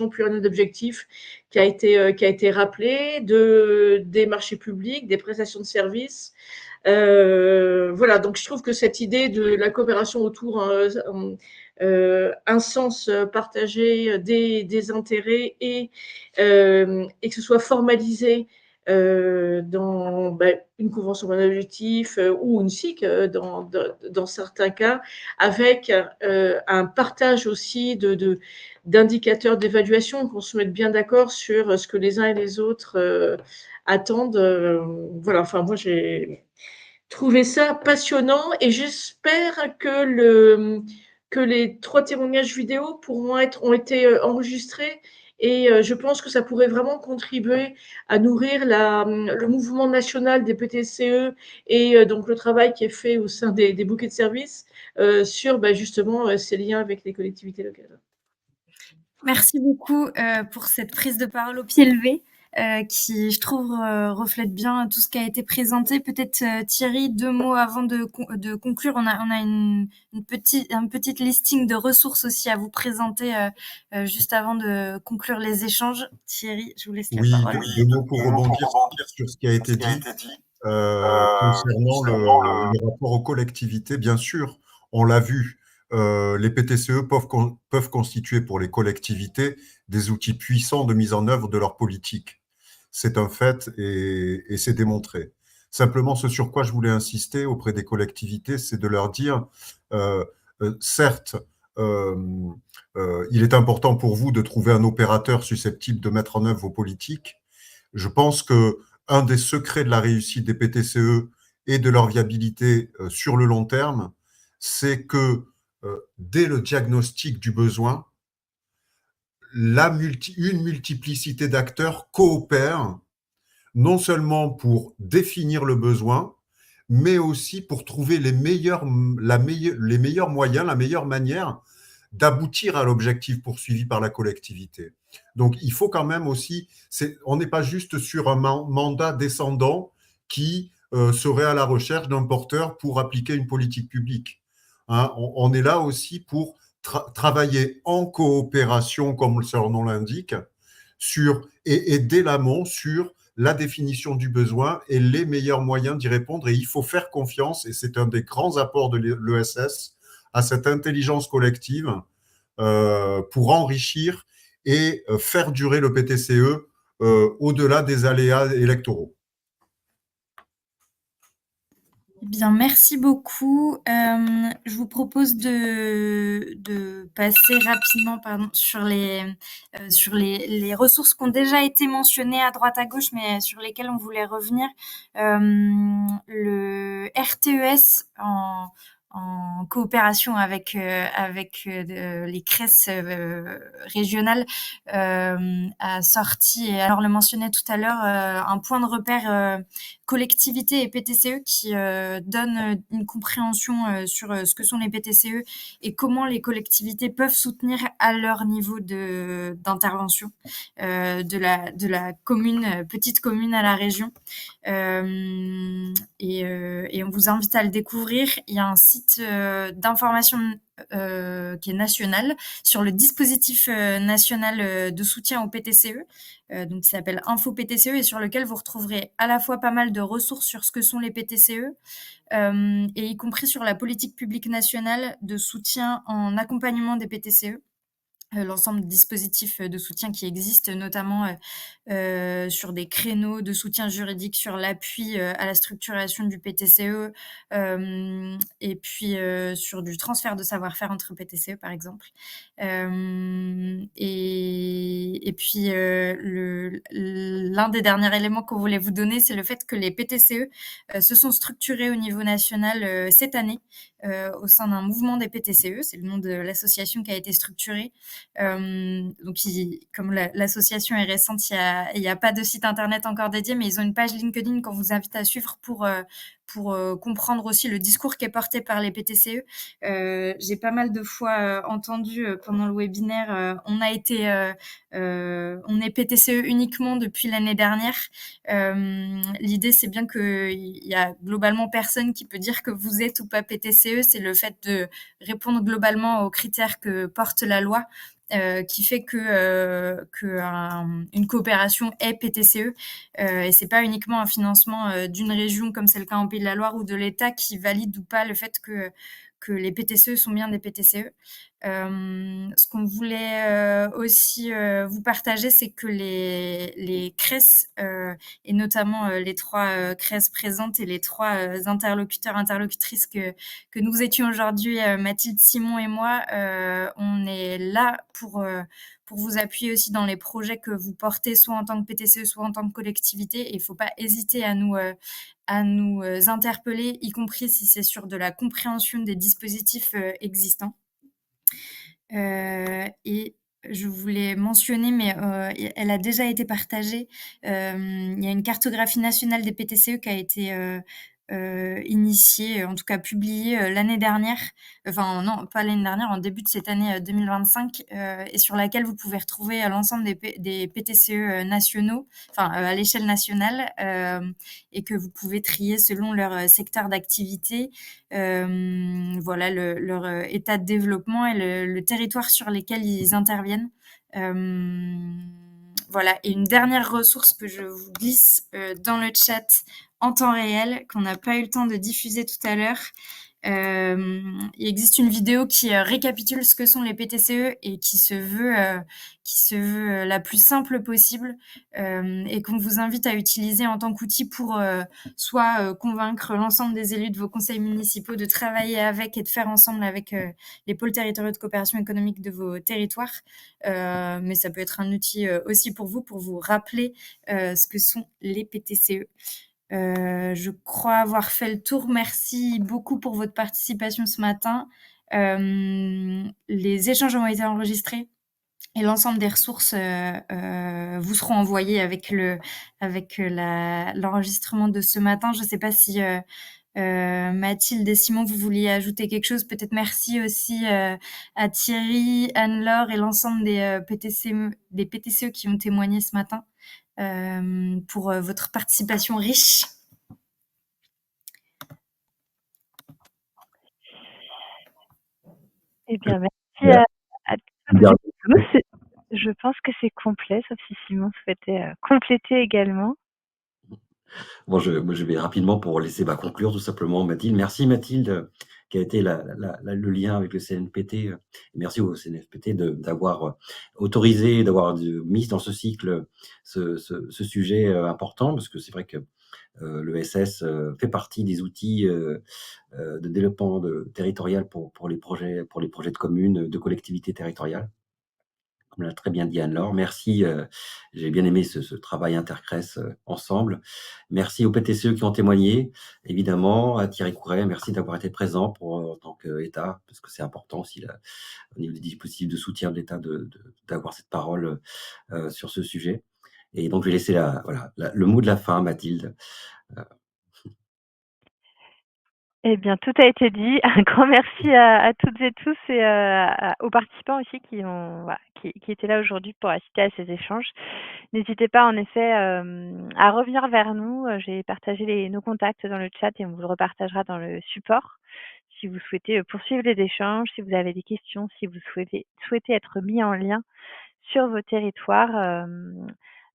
pluriannuelle d'objectifs qui a été rappelée, des marchés publics, des prestations de services. Voilà, donc je trouve que cette idée de la coopération autour un sens partagé des intérêts et que ce soit formalisé dans une convention d'objectifs ou une SIC dans certains cas, avec un partage aussi d'indicateurs d'évaluation, qu'on se mette bien d'accord sur ce que les uns et les autres attendent. Voilà, enfin moi j'ai trouvé ça passionnant et j'espère que les 3 témoignages vidéo ont été enregistrés et je pense que ça pourrait vraiment contribuer à nourrir le mouvement national des PTCE et donc le travail qui est fait au sein des bouquets de services sur justement ces liens avec les collectivités locales. Merci beaucoup pour cette prise de parole au pied levé. Qui, je trouve, reflète bien tout ce qui a été présenté. Peut-être Thierry, 2 mots avant de conclure. On a un petite listing de ressources aussi à vous présenter juste avant de conclure les échanges. Thierry, je vous laisse la parole. Oui, 2 mots pour rebondir sur ce qui a été dit concernant le rapport aux collectivités. Bien sûr, on l'a vu, les PTCE peuvent constituer pour les collectivités des outils puissants de mise en œuvre de leur politique. C'est un fait et c'est démontré. Simplement, ce sur quoi je voulais insister auprès des collectivités, c'est de leur dire, certes, il est important pour vous de trouver un opérateur susceptible de mettre en œuvre vos politiques. Je pense que un des secrets de la réussite des PTCE et de leur viabilité sur le long terme, c'est que dès le diagnostic du besoin, une multiplicité d'acteurs coopèrent non seulement pour définir le besoin, mais aussi pour trouver les meilleurs moyens, la meilleure manière d'aboutir à l'objectif poursuivi par la collectivité. Donc, il faut quand même aussi, on n'est pas juste sur un mandat descendant qui serait à la recherche d'un porteur pour appliquer une politique publique. Hein, on est là aussi pour travailler en coopération, comme son nom l'indique, et dès l'amont sur la définition du besoin et les meilleurs moyens d'y répondre. Et il faut faire confiance, et c'est un des grands apports de l'ESS, à cette intelligence collective pour enrichir et faire durer le PTCE au-delà des aléas électoraux. Bien, merci beaucoup. Je vous propose de passer rapidement sur les ressources qui ont déjà été mentionnées à droite à gauche, mais sur lesquelles on voulait revenir. Le RTES en coopération avec les CRES régionales a sorti, et alors le mentionnait tout à l'heure, un point de repère collectivité et PTCE qui donne une compréhension sur ce que sont les PTCE et comment les collectivités peuvent soutenir à leur niveau d'intervention de la commune, petite commune à la région. Et on vous invite à le découvrir. Il y a un site d'information qui est national sur le dispositif national de soutien au PTCE, donc qui s'appelle Info PTCE, et sur lequel vous retrouverez à la fois pas mal de ressources sur ce que sont les PTCE, et y compris sur la politique publique nationale de soutien en accompagnement des PTCE. L'ensemble de dispositifs de soutien qui existent, notamment sur des créneaux de soutien juridique, sur l'appui à la structuration du PTCE, et puis sur du transfert de savoir-faire entre PTCE, par exemple. Et puis, l'un des derniers éléments qu'on voulait vous donner, c'est le fait que les PTCE se sont structurés au niveau national cette année au sein d'un mouvement des PTCE. C'est le nom de l'association qui a été structurée. Donc, comme l'association est récente, il y a pas de site internet encore dédié, mais ils ont une page LinkedIn qu'on vous invite à suivre pour pour comprendre aussi le discours qui est porté par les PTCE. J'ai pas mal de fois entendu pendant le webinaire, on est PTCE uniquement depuis l'année dernière. L'idée, c'est bien qu'il y a globalement personne qui peut dire que vous êtes ou pas PTCE. C'est le fait de répondre globalement aux critères que porte la loi qui fait une coopération est PTCE. Et c'est pas uniquement un financement d'une région comme c'est le cas en Pays de la Loire ou de l'État qui valide ou pas le fait que les PTCE sont bien des PTCE. Ce qu'on voulait aussi vous partager, c'est que les CRES, et notamment les 3 CRES présentes et les 3 interlocutrices que nous étions aujourd'hui, Mathilde, Simon et moi, on est là pour vous appuyer aussi dans les projets que vous portez, soit en tant que PTCE, soit en tant que collectivité. Et il ne faut pas hésiter à nous interpeller, y compris si c'est sur de la compréhension des dispositifs existants. Et je voulais mentionner, mais elle a déjà été partagée. Il y a une cartographie nationale des PTCE qui a été initiée, en tout cas publiée l'année dernière. Enfin, non, pas l'année dernière, en début de cette année 2025, et sur laquelle vous pouvez retrouver l'ensemble des PTCE nationaux, enfin à l'échelle nationale, et que vous pouvez trier selon leur secteur d'activité. Voilà leur état de développement et le territoire sur lesquels ils interviennent. Voilà, et une dernière ressource que je vous glisse dans le chat en temps réel, qu'on n'a pas eu le temps de diffuser tout à l'heure. Il existe une vidéo qui récapitule ce que sont les PTCE et qui se veut la plus simple possible, et qu'on vous invite à utiliser en tant qu'outil pour soit convaincre l'ensemble des élus de vos conseils municipaux de travailler avec et de faire ensemble avec les pôles territoriaux de coopération économique de vos territoires, mais ça peut être un outil aussi pour vous rappeler ce que sont les PTCE. Je crois avoir fait le tour. Merci beaucoup pour votre participation ce matin. Les échanges ont été enregistrés et l'ensemble des ressources vous seront envoyées avec l'enregistrement de ce matin. Je ne sais pas si Mathilde et Simon, vous vouliez ajouter quelque chose. Peut-être merci aussi à Thierry, Anne-Laure et l'ensemble des PTCE qui ont témoigné ce matin. Pour votre participation riche. Eh bien, merci à toutes et tous. Je pense que c'est complet, sauf si Simon souhaitait compléter également. Bon, je vais rapidement pour laisser conclure tout simplement Mathilde. Merci Mathilde, qui a été le lien avec le CNPT. Merci au CNFPT d'avoir autorisé, d'avoir mis dans ce cycle ce sujet important, parce que c'est vrai que le SS fait partie des outils de développement territorial pour les projets de communes, de collectivités territoriales. Comme l'a très bien dit Anne-Laure. Merci, j'ai bien aimé ce travail intercrès ensemble. Merci aux PTCE qui ont témoigné, évidemment, à Thierry Couret, merci d'avoir été présent en tant qu'État, parce que c'est important aussi au niveau des dispositifs de soutien de l'État d'avoir cette parole sur ce sujet. Et donc, je vais laisser le mot de la fin, Mathilde. Eh bien, tout a été dit. Un grand merci à toutes et tous et aux participants aussi qui étaient là aujourd'hui pour assister à ces échanges. N'hésitez pas en effet à revenir vers nous. J'ai partagé nos contacts dans le chat et on vous le repartagera dans le support. Si vous souhaitez poursuivre les échanges, si vous avez des questions, si vous souhaitez être mis en lien sur vos territoires,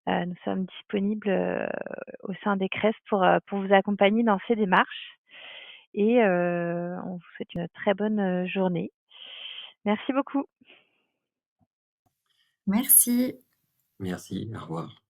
nous sommes disponibles au sein des CRES pour vous accompagner dans ces démarches. Et on vous souhaite une très bonne journée. Merci beaucoup. Merci. Merci, au revoir.